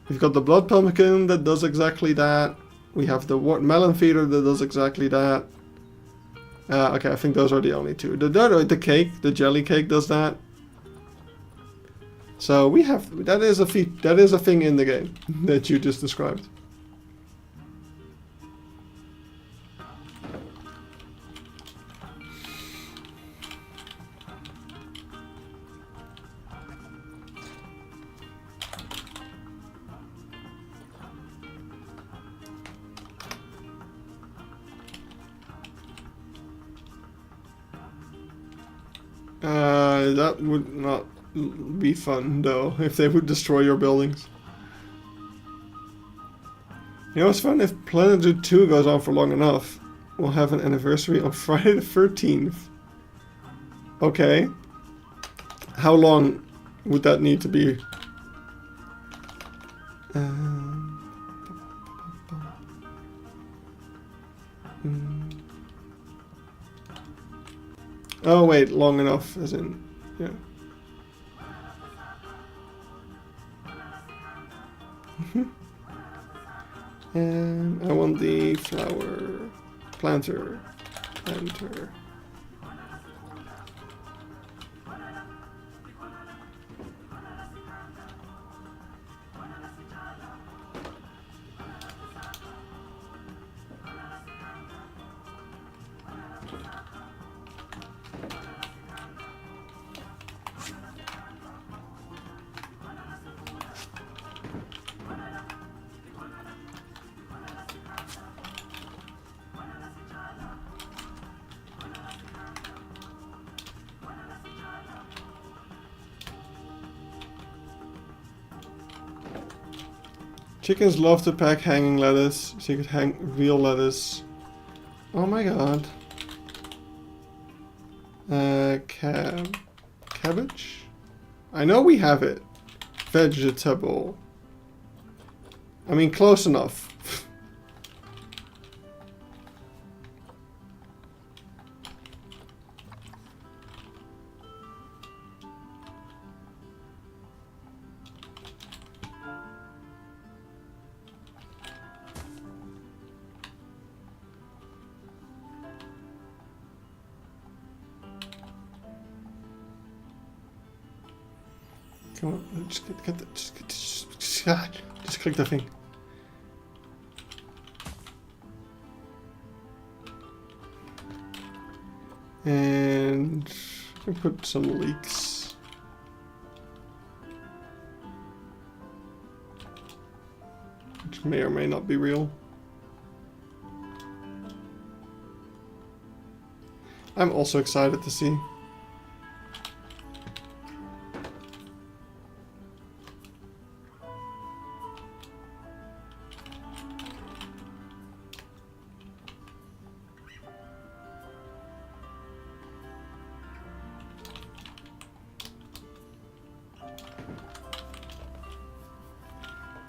We've got the blood pumpkin that does exactly that. We have the melon feeder that does exactly that. Okay, I think those are the only two. The cake, the jelly cake does that. So we have, that is a thing in the game that you just described. That would not be fun, though, if they would destroy your buildings. You know what's fun? If Planet Zoo 2 goes on for long enough, we'll have an anniversary on Friday the 13th. Okay. How long would that need to be? Oh wait, long enough, as in, yeah. And I want the flower planter. Chickens love to pack hanging lettuce, so you could hang real lettuce. Oh my god. Cabbage? I know we have it. Vegetable. I mean, close enough. Come on, just get the, just click the thing. And I can put some leeks. Which may or may not be real. I'm also excited to see.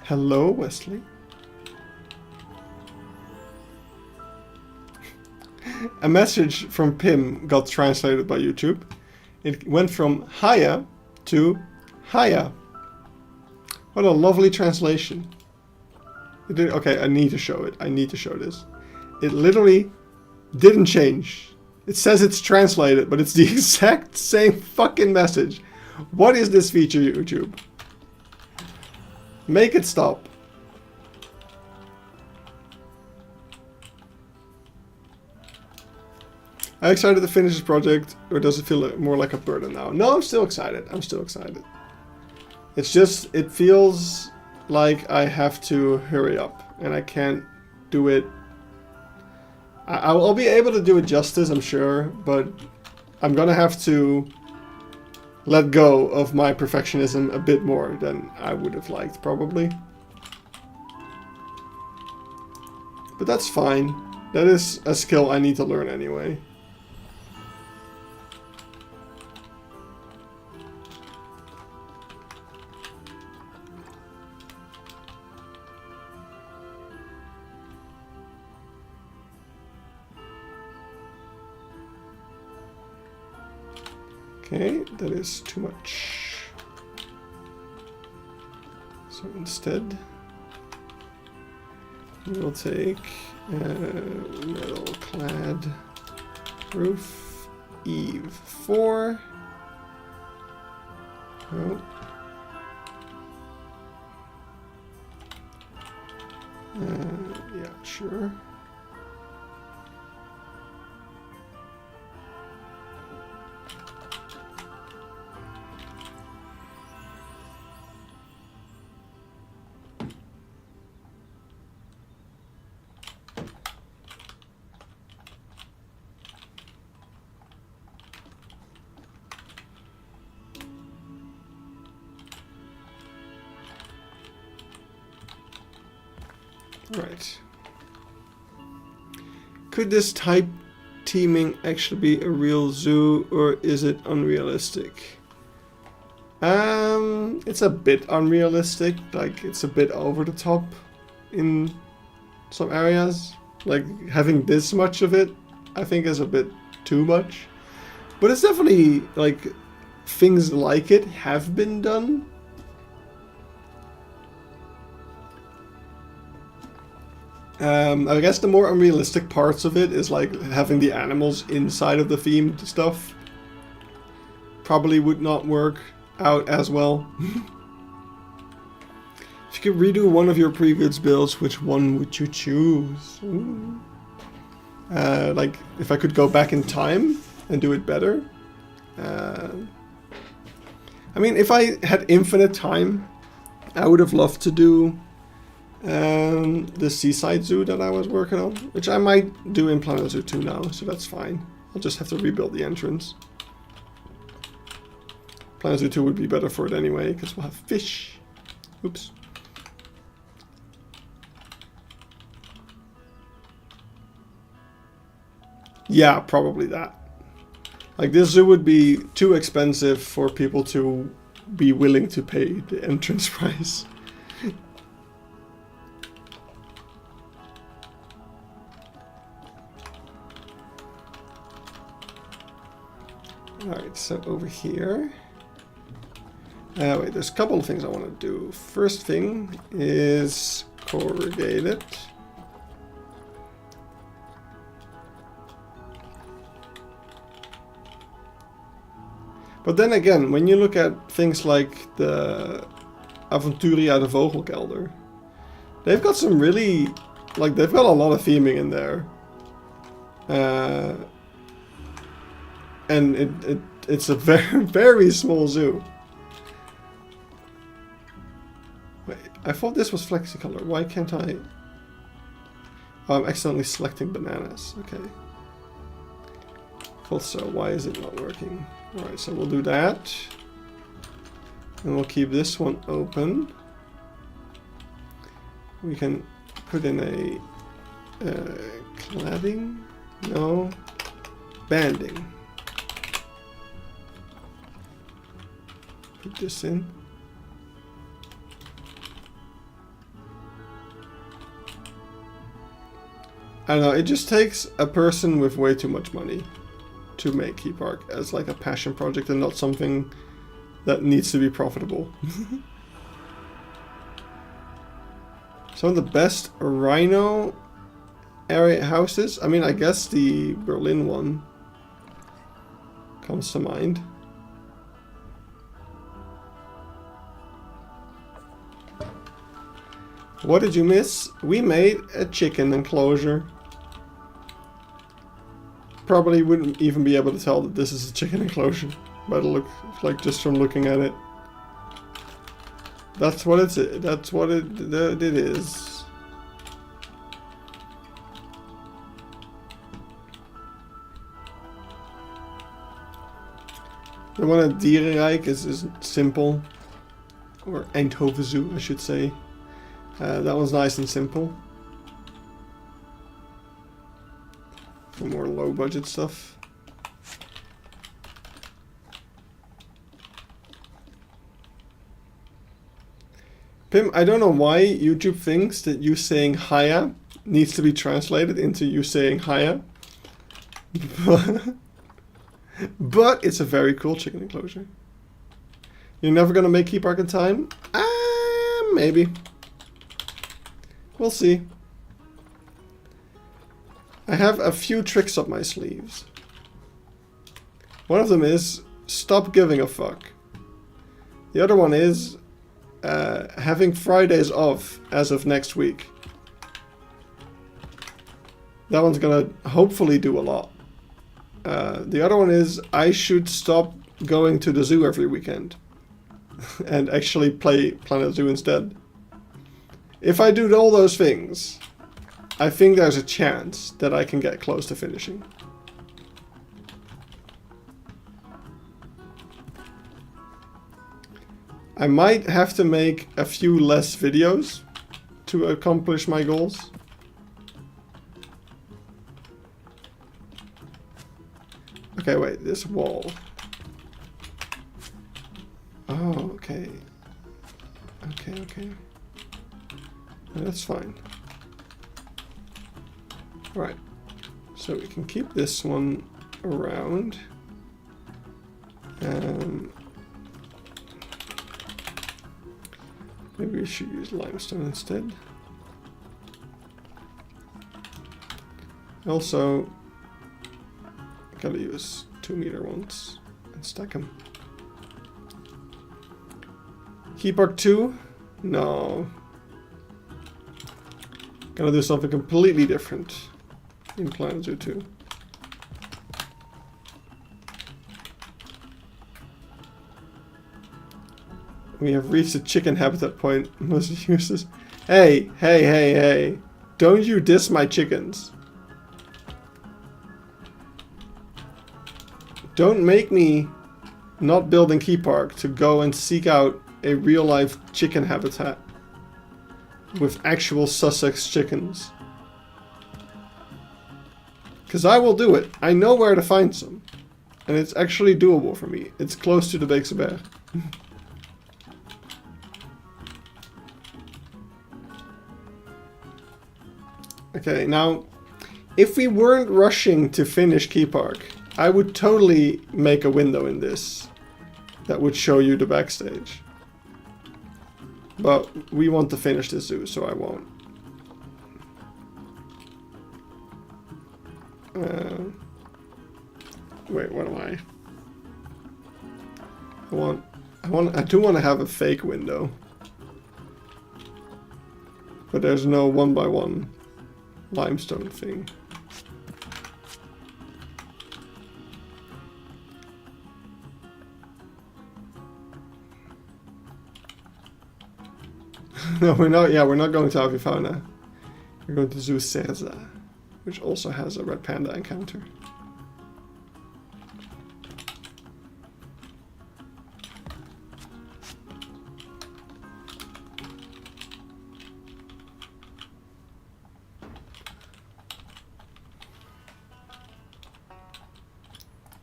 Hello, Wesley. A message from Pim got translated by YouTube. It went from Hiya to Hiya. What a lovely translation. It did, okay, I need to show it. I need to show this. It literally didn't change. It says it's translated, but it's the exact same fucking message. What is this feature, YouTube? Make it stop. Are you excited to finish this project, or does it feel more like a burden now? No, I'm still excited. I'm still excited. It's just, it feels like I have to hurry up, and I can't do it. I'll be able to do it justice, I'm sure, but I'm gonna have to let go of my perfectionism a bit more than I would have liked, probably. But that's fine. That is a skill I need to learn anyway. Okay, that is too much. So instead, we'll take metal clad roof Eve 4. Oh. Yeah, sure. Right. Could this type teaming actually be a real zoo, or is it unrealistic? It's a bit unrealistic, like it's a bit over the top in some areas. Like having this much of it, I think is a bit too much. But it's definitely like things like it have been done. I guess the more unrealistic parts of it is like having the animals inside of the themed stuff. Probably would not work out as well. If you could redo one of your previous builds, which one would you choose? Like if I could go back in time and do it better. I mean, if I had infinite time, I would have loved to do the seaside zoo that I was working on, which I might do in Planet Zoo 2 now, so that's fine. I'll just have to rebuild the entrance. Planet Zoo 2 would be better for it anyway, because we'll have fish. Oops. Yeah, probably that. Like, this zoo would be too expensive for people to be willing to pay the entrance price. Alright, so over here. Wait, there's a couple of things I want to do. First thing is corrugate it. But then again, when you look at things like the Aventuria de Vogelkelder, they've got some really, like, they've got a lot of theming in there. And it's a very, very small zoo. Wait, I thought this was FlexiColor. Why can't I? Oh, I'm accidentally selecting bananas. Okay. Thought so. Why is it not working? Alright, so we'll do that. And we'll keep this one open. We can put in a cladding. No. Banding. Put this in. I don't know, it just takes a person with way too much money to make Keypark as like a passion project and not something that needs to be profitable. Some of the best rhino area houses, I mean, I guess the Berlin one comes to mind. What did you miss? We made a chicken enclosure. Probably wouldn't even be able to tell that this is a chicken enclosure by the look, like, just from looking at it. That's what it's. That's what it is. The one at Dierenrijk is simple, or Eindhoven Zoo, I should say. That one's nice and simple. For more low budget stuff. Pim, I don't know why YouTube thinks that you saying Haya needs to be translated into you saying Haya. But it's a very cool chicken enclosure. You're never gonna make Keypark in time? Maybe. We'll see. I have a few tricks up my sleeves. One of them is stop giving a fuck. The other one is having Fridays off as of next week. That one's gonna hopefully do a lot. The other one is I should stop going to the zoo every weekend and actually play Planet Zoo instead. If I do all those things, I think there's a chance that I can get close to finishing. I might have to make a few less videos to accomplish my goals. Okay, wait, this wall. Oh, okay. Okay. That's fine. Alright. So we can keep this one around. Maybe we should use limestone instead. Also, gotta use 2-meter ones and stack them. Keypark 2? No. Gotta do something completely different in Planet Zoo 2. We have reached the chicken habitat point. Most uses. Hey. Don't you diss my chickens. Don't make me not building Keypark to go and seek out a real life chicken habitat with actual Sussex chickens. Because I will do it. I know where to find some. And it's actually doable for me. It's close to the Beekse Berg. Okay, now, if we weren't rushing to finish Keypark, I would totally make a window in this that would show you the backstage. But we want to finish the zoo, so I won't. Wait, what am I? I do want to have a fake window. But there's no 1x1 limestone thing. No, we're not. Yeah, we're not going to Avifauna. We're going to Zoo Cerza, which also has a red panda encounter.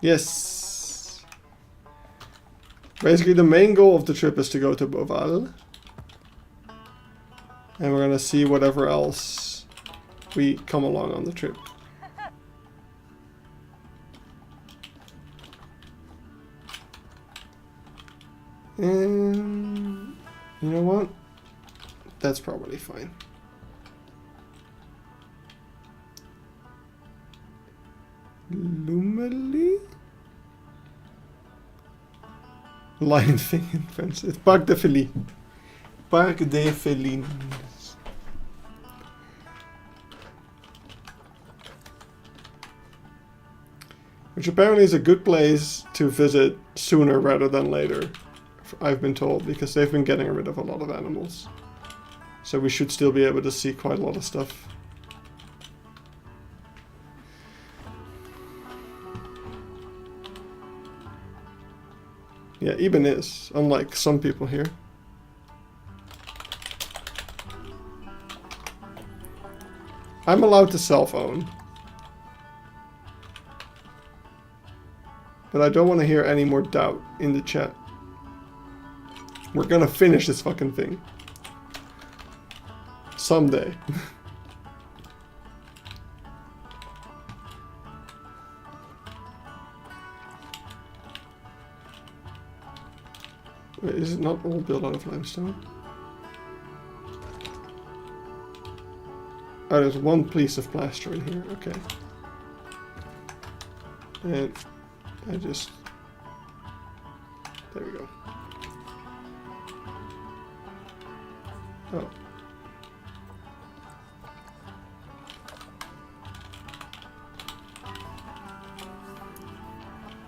Yes. Basically, the main goal of the trip is to go to Boval. And we're gonna see whatever else we come along on the trip. And you know what? That's probably fine. Lumeli? Lion thing in French. It's Parc des Félins. Parc des Félins. Which apparently is a good place to visit sooner rather than later, I've been told, because they've been getting rid of a lot of animals. So we should still be able to see quite a lot of stuff. Yeah, Eben is, unlike some people here. I'm allowed to self-own. But I don't want to hear any more doubt in the chat. We're gonna finish this fucking thing. Someday. Wait, is it not all built out of limestone? Oh, there's one piece of plaster in here, okay. And I just... there we go. Oh.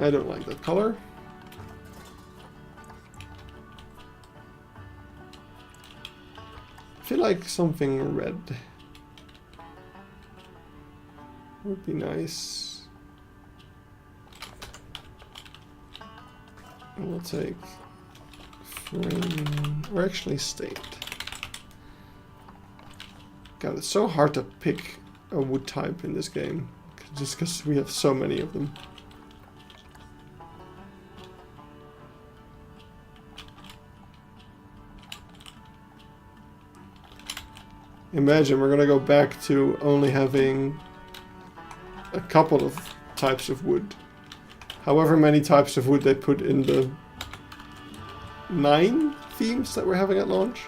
I don't like that color. I feel like something red would be nice. We'll take frame, or actually state. God, it's so hard to pick a wood type in this game, just because we have so many of them. Imagine we're gonna go back to only having a couple of types of wood. However many types of wood they put in the 9 themes that we're having at launch.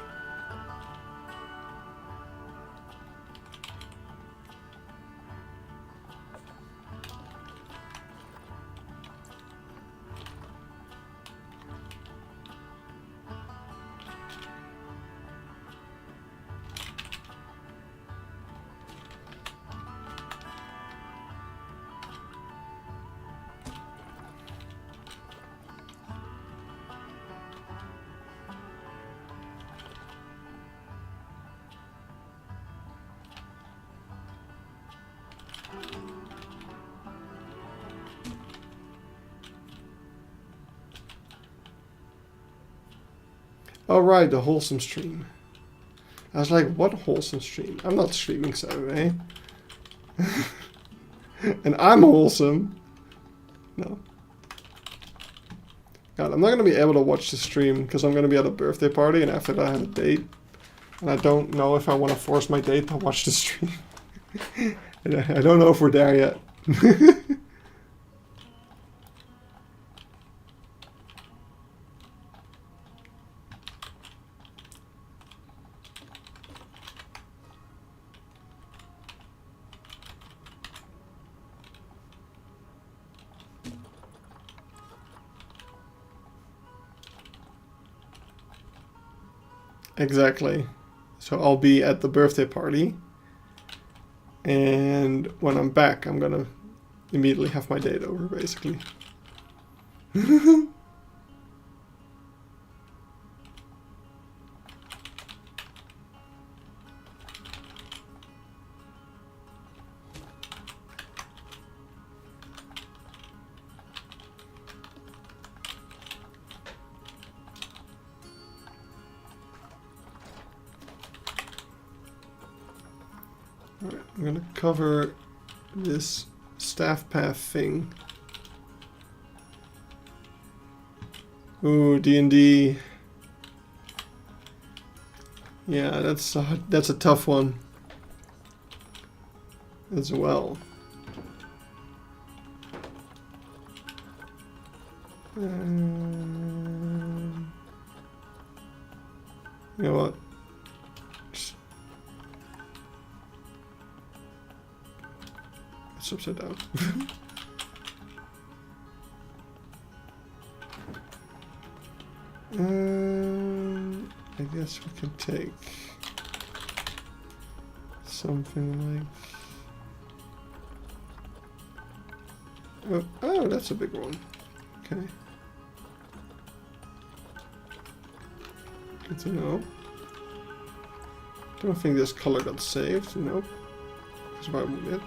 Oh right, the wholesome stream. I was like, what wholesome stream? I'm not streaming Saturday. And I'm wholesome. No. God, I'm not going to be able to watch the stream because I'm going to be at a birthday party and after that I have a date. And I don't know if I want to force my date to watch the stream. I don't know if we're there yet. Exactly. So I'll be at the birthday party. And when I'm back, I'm gonna immediately have my date over, basically. Alright, I'm gonna cover this staff path thing. Ooh, D&D. Yeah, that's a tough one as well. You know what? It's upside down. I guess we could take something like... Oh, that's a big one. Okay. Good to know. Don't think this color got saved. Nope. That's about it.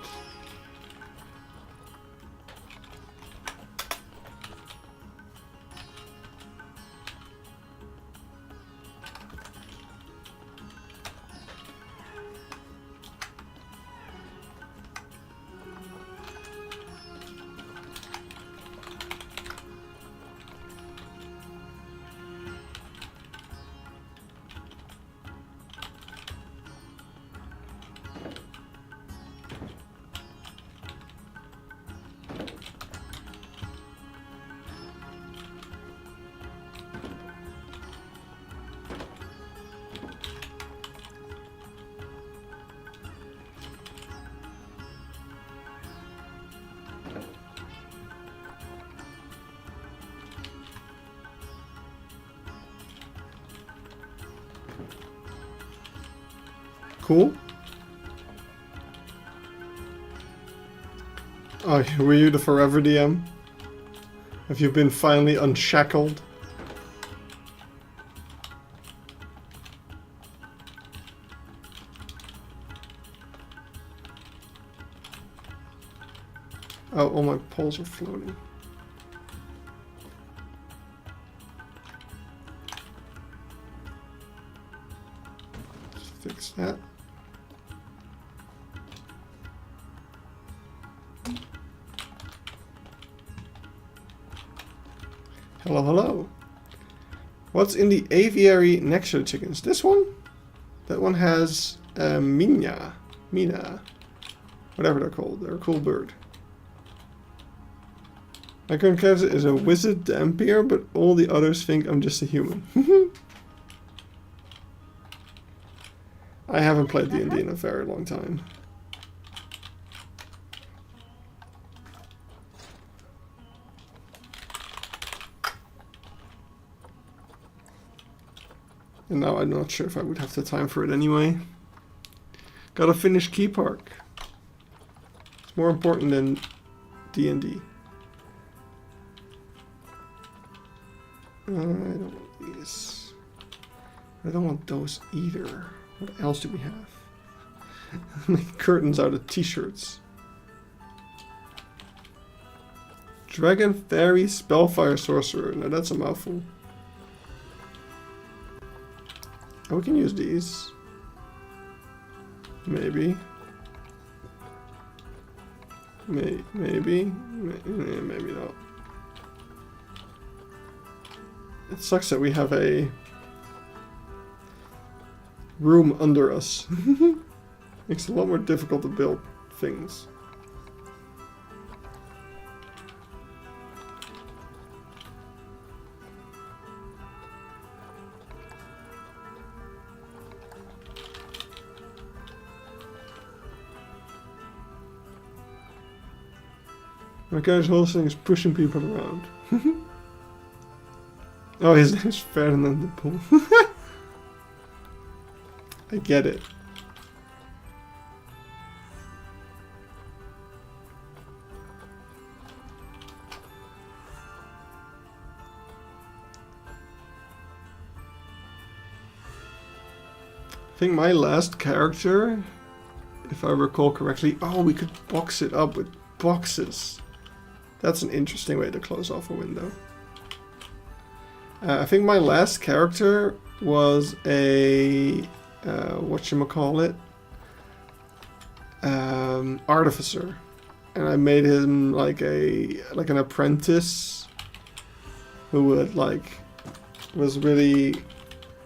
Cool. Oh, were you the forever DM? Have you been finally unshackled? Oh, all my poles are floating. Just fix that. Hello, hello. What's in the aviary next to the chickens? This one? That one has Mina, whatever they're called. They're a cool bird. My current character is a wizard Dampier, but all the others think I'm just a human. I haven't played D&D in a very long time. And now I'm not sure if I would have the time for it anyway. Gotta finish Keypark. It's more important than D&D. I don't want these. I don't want those either. What else do we have? Make curtains out of t-shirts. Dragon, Fairy, Spellfire, Sorcerer. Now that's a mouthful. Oh, we can use these. Maybe. Maybe. Maybe not. It sucks that we have a room under us. Makes it a lot more difficult to build things. My guy's whole thing is pushing people around. Oh, his name's Ferdinand the Pool. I get it. I think my last character, if I recall correctly, oh, we could box it up with boxes. That's an interesting way to close off a window. I think my last character was a whatchamacallit, artificer, and I made him like an apprentice who would was really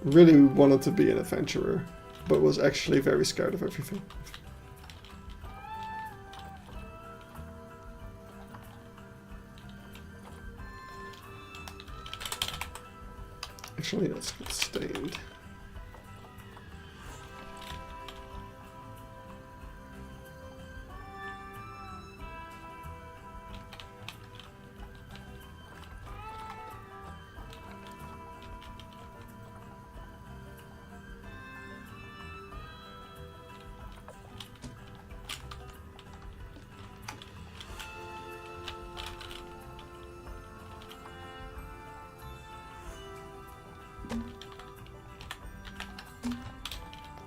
wanted to be an adventurer, but was actually very scared of everything. Actually, let's get stained.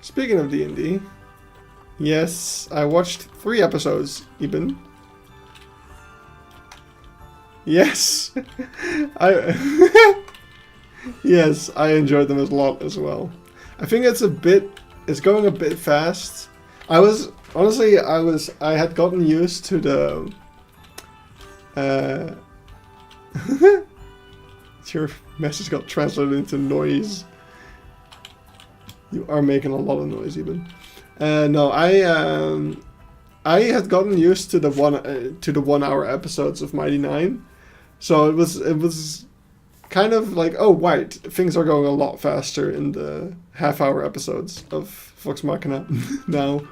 Speaking of D&D, yes, I watched 3 episodes, even. Yes, yes, I enjoyed them a lot as well. I think it's going a bit fast. I had gotten used to the, your message got translated into noise. You are making a lot of noise, even. No, I had gotten used to the 1 hour episodes of Mighty Nein, so it was kind of like, oh right, things are going a lot faster in the half-hour episodes of Vox Machina now.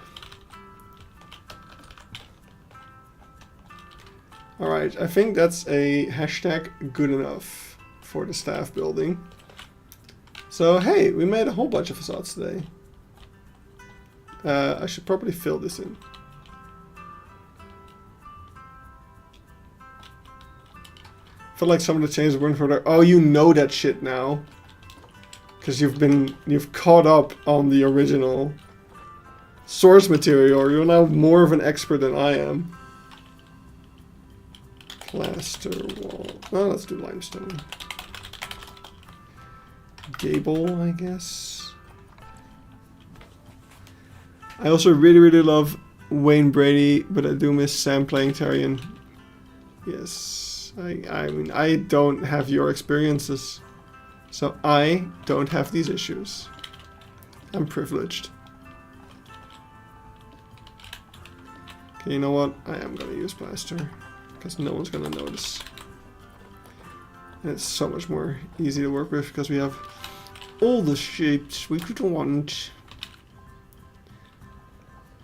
All right, I think that's a hashtag good enough for the staff building. So hey, we made a whole bunch of facades today. I should probably fill this in. I feel like someone to change the word for that. Oh, you know that shit now, because you've caught up on the original source material. You're now more of an expert than I am. Plaster wall. Oh, let's do limestone. Gable, I guess. I also really love Wayne Brady, but I do miss Sam playing Tyrion. Yes, I mean, I don't have your experiences, so I don't have these issues. I'm privileged. Okay, you know what? I am gonna use plaster, because no one's gonna notice. And it's so much more easy to work with, because we have all the shapes we could want.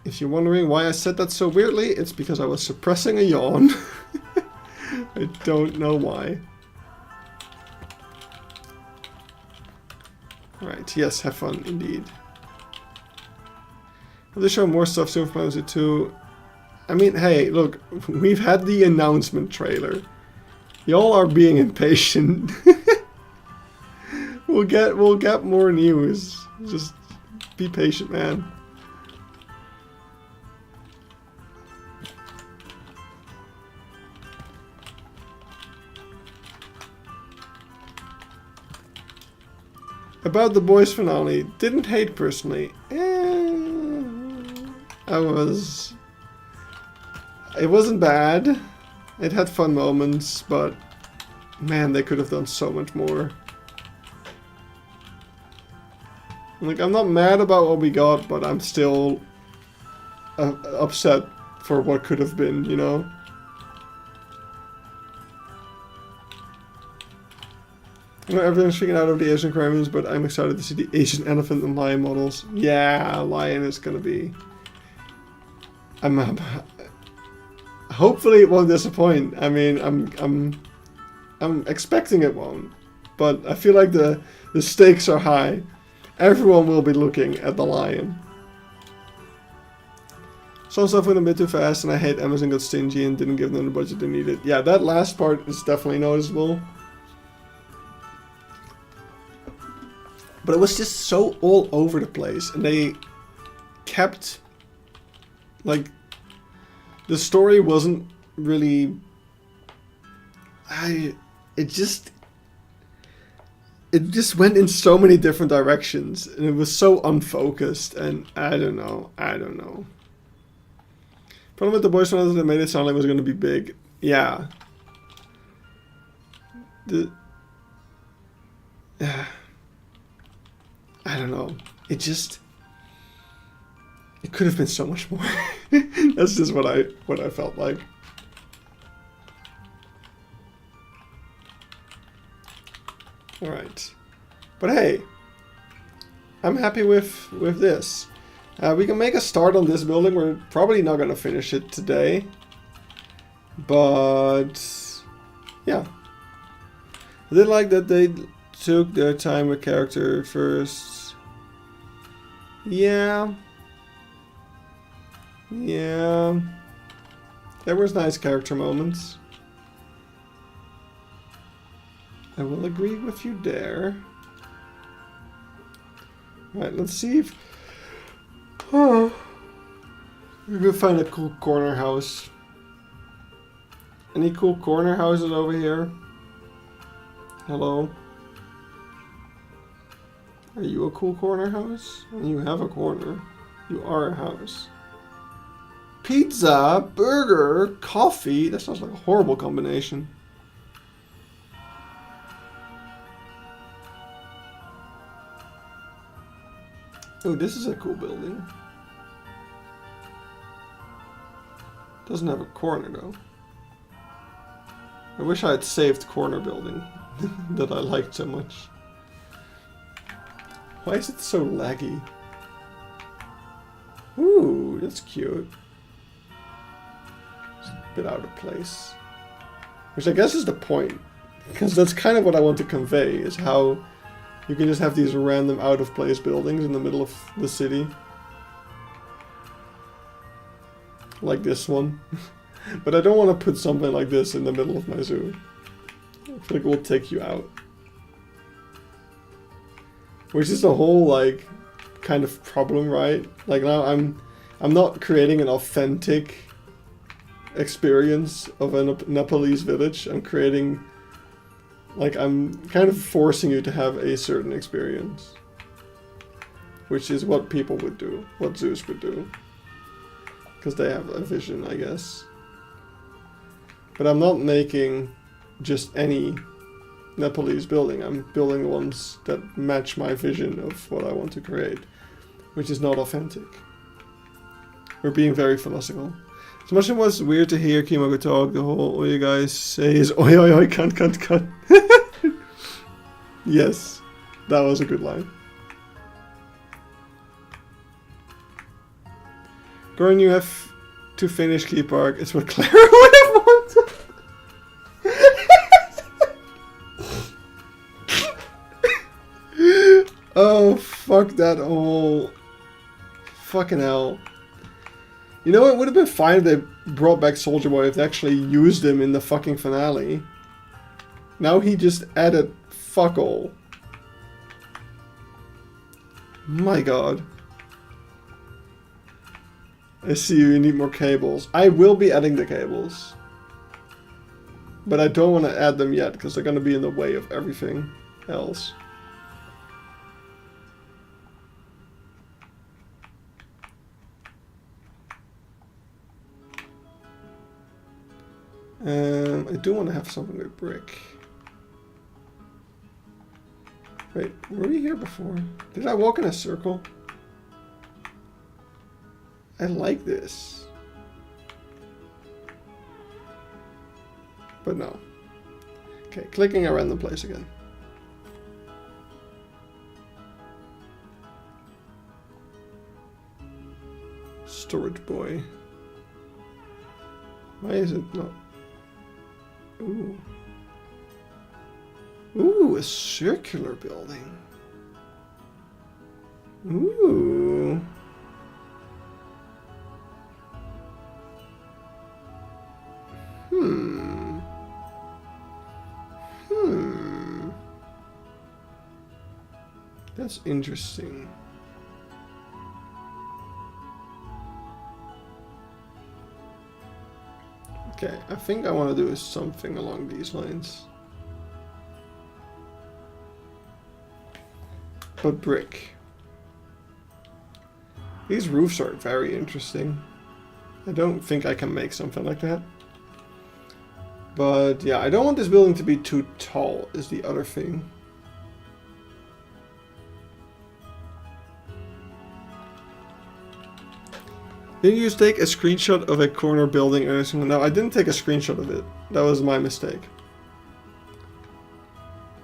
If you're wondering why I said that so weirdly, it's because I was suppressing a yawn. I don't know why. Right, yes, have fun indeed. Will they show more stuff soon for Final Fantasy 2? I mean, hey, look, we've had the announcement trailer. Y'all are being impatient. We'll get more news. Just be patient, man. About the boys finale, didn't hate personally. It wasn't bad. It had fun moments, but man, they could have done so much more. Like, I'm not mad about what we got, but I'm still upset for what could have been, you know? I know everyone's freaking out over the Asian aquariums, but I'm excited to see the Asian elephant and lion models. Yeah, lion is gonna be... hopefully it won't disappoint. I mean, I'm expecting it won't, but I feel like the stakes are high. Everyone will be looking at the lion. Some stuff went a bit too fast, and I hate Amazon got stingy and didn't give them the budget they needed. Yeah, that last part is definitely noticeable. But it was just so all over the place, and they kept, like, the story wasn't really, it just went in so many different directions, and it was so unfocused, and I don't know. Problem with the voice ones that made it sound like it was going to be big. Yeah. I don't know. It could have been so much more. That's just what I felt like. All right, but hey, I'm happy with this. We can make a start on this building. We're probably not gonna finish it today, but yeah, I did like that they took their time with character first. Yeah. There was nice character moments. I will agree with you there. Right, let's see if we can find a cool corner house. Any cool corner houses over here? Hello? Are you a cool corner house? You have a corner. You are a house. Pizza, burger, coffee. That sounds like a horrible combination. Oh, this is a cool building. Doesn't have a corner though. I wish I had saved corner building that I liked so much. Why is it so laggy? Ooh, that's cute. It's a bit out of place. Which I guess is the point. Because that's kind of what I want to convey, is how you can just have these random out of place buildings in the middle of the city. Like this one. But I don't want to put something like this in the middle of my zoo. I feel like it will take you out. Which is the whole, like, kind of problem, right? Like, now I'm not creating an authentic experience of a Nepalese village. I'm creating, like, I'm kind of forcing you to have a certain experience. Which is what people would do, what zoos would do. Because they have a vision, I guess. But I'm not making just any Nepalese building. I'm building the ones that match my vision of what I want to create, which is not authentic. We're being very philosophical. As much as it was weird to hear Keypark talk, the whole all you guys say is oi oi oi cunt cunt cunt. Yes, that was a good line. Goran, you have to finish Keypark. It's what Clara would have wanted. Oh, fuck that whole... Fucking hell. You know, it would have been fine if they brought back Soldier Boy, if they actually used him in the fucking finale. Now he just added fuck all. My god. I see you need more cables. I will be adding the cables. But I don't want to add them yet, because they're going to be in the way of everything else. I do want to have something with brick. Wait, were we here before? Did I walk in a circle? I like this. But no. Okay, clicking a random place again. Storage boy. Why is it not? Ooh. Ooh, a circular building. Ooh. That's interesting. Okay, I think I want to do something along these lines. But brick. These roofs are very interesting. I don't think I can make something like that. But yeah, I don't want this building to be too tall is the other thing. Didn't you take a screenshot of a corner building or something? No, I didn't take a screenshot of it. That was my mistake.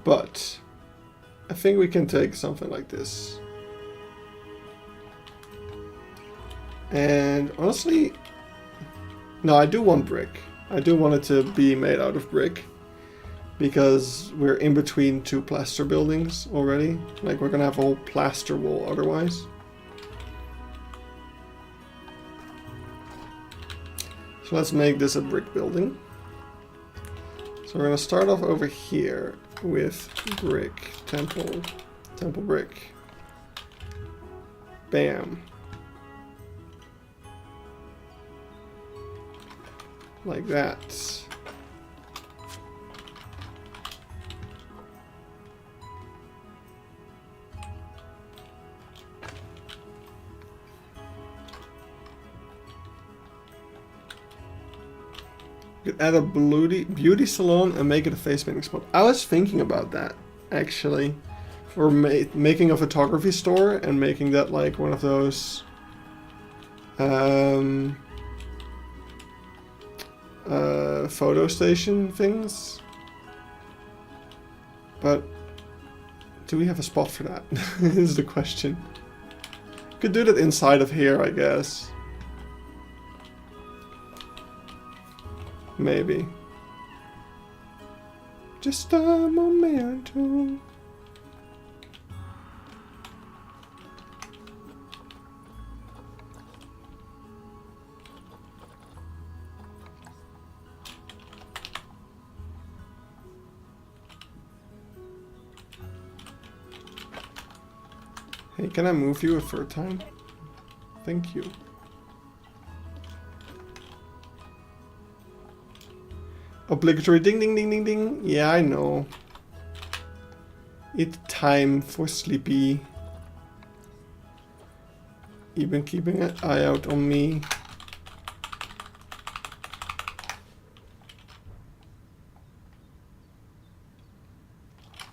But I think we can take something like this. And honestly, no, I do want brick. I do want it to be made out of brick. Because we're in between two plaster buildings already. Like, we're gonna have a whole plaster wall otherwise. So let's make this a brick building. So we're gonna start off over here with brick, temple brick. Bam. Like that. You could add a beauty salon and make it a face painting spot. I was thinking about that, actually. Or making a photography store and making that like one of those photo station things. But do we have a spot for that? Is the question. Could do that inside of here, I guess. Maybe. Just a momento. Hey, can I move you a third time? Thank you. Obligatory ding ding ding ding ding. Yeah, I know. It's time for sleepy. You've been keeping an eye out on me.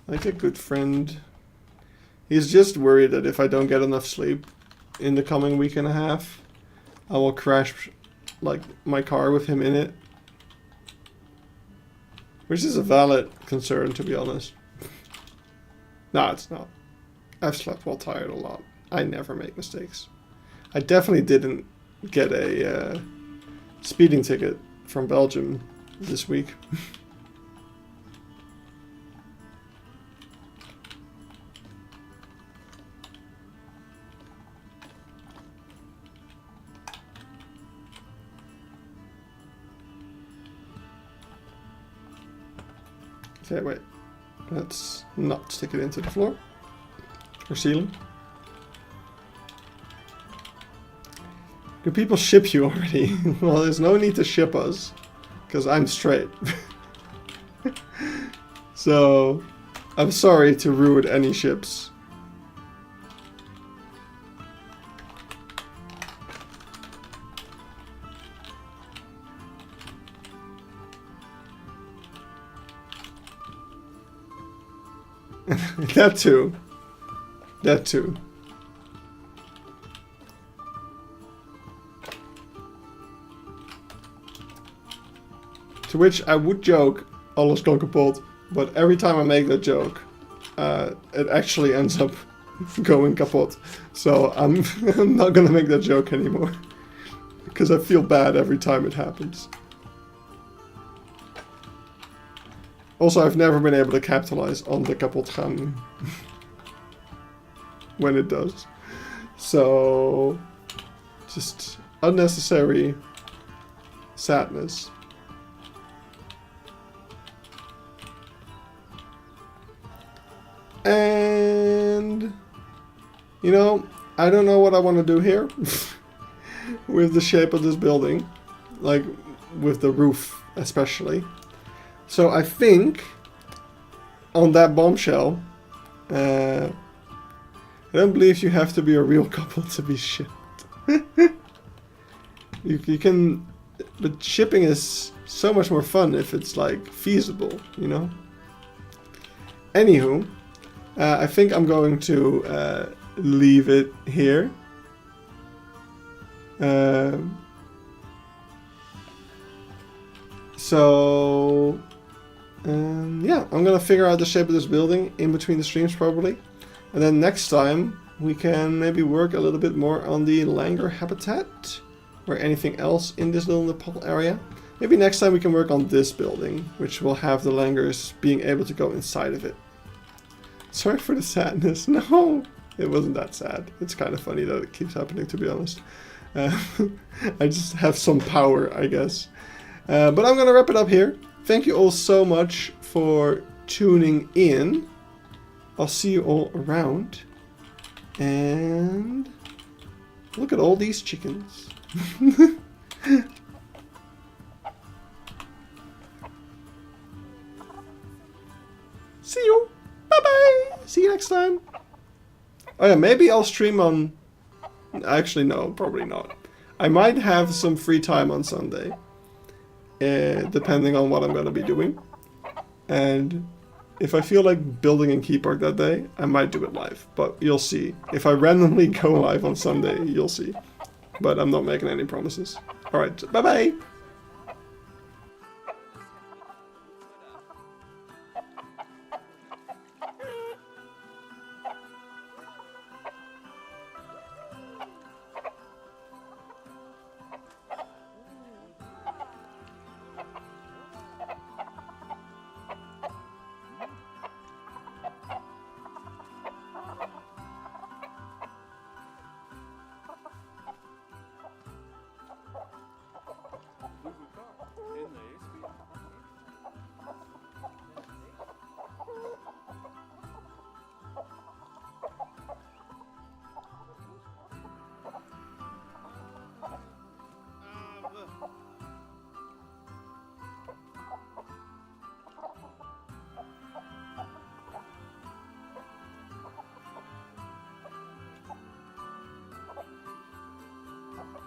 Like a good friend. He's just worried that if I don't get enough sleep in the coming week and a half, I will crash like my car with him in it. Which is a valid concern, to be honest. No, it's not. I've slept while tired a lot. I never make mistakes. I definitely didn't get a speeding ticket from Belgium this week. Okay, wait. Let's not stick it into the floor. Or ceiling. Do people ship you already? Well, there's no need to ship us. Because I'm straight. So, I'm sorry to ruin any ships. That too. That too. To which I would joke, alles kan kapot, but every time I make that joke, it actually ends up going kapot. So I'm, I'm not gonna make that joke anymore. Because I feel bad every time it happens. Also, I've never been able to capitalize on the kapot gaan when it does. So, just unnecessary sadness. And, you know, I don't know what I want to do here with the shape of this building, like with the roof especially. So I think on that bombshell, I don't believe you have to be a real couple to be shipped. you can, but shipping is so much more fun if it's like feasible, you know? Anywho, I think I'm going to leave it here. Yeah, I'm gonna figure out the shape of this building in between the streams probably. And then next time we can maybe work a little bit more on the langur habitat or anything else in this little Nepal area. Maybe next time we can work on this building, which will have the langurs being able to go inside of it. Sorry for the sadness. No, it wasn't that sad. It's kind of funny that it keeps happening, to be honest. I just have some power, I guess. But I'm gonna wrap it up here. Thank you all so much for tuning in. I'll see you all around. And look at all these chickens. See you. Bye-bye. See you next time. Oh yeah, maybe I'll stream on... Actually, no, probably not. I might have some free time on Sunday. Depending on what I'm going to be doing. And if I feel like building in Keypark that day, I might do it live. But you'll see. If I randomly go live on Sunday, you'll see. But I'm not making any promises. Alright, bye-bye!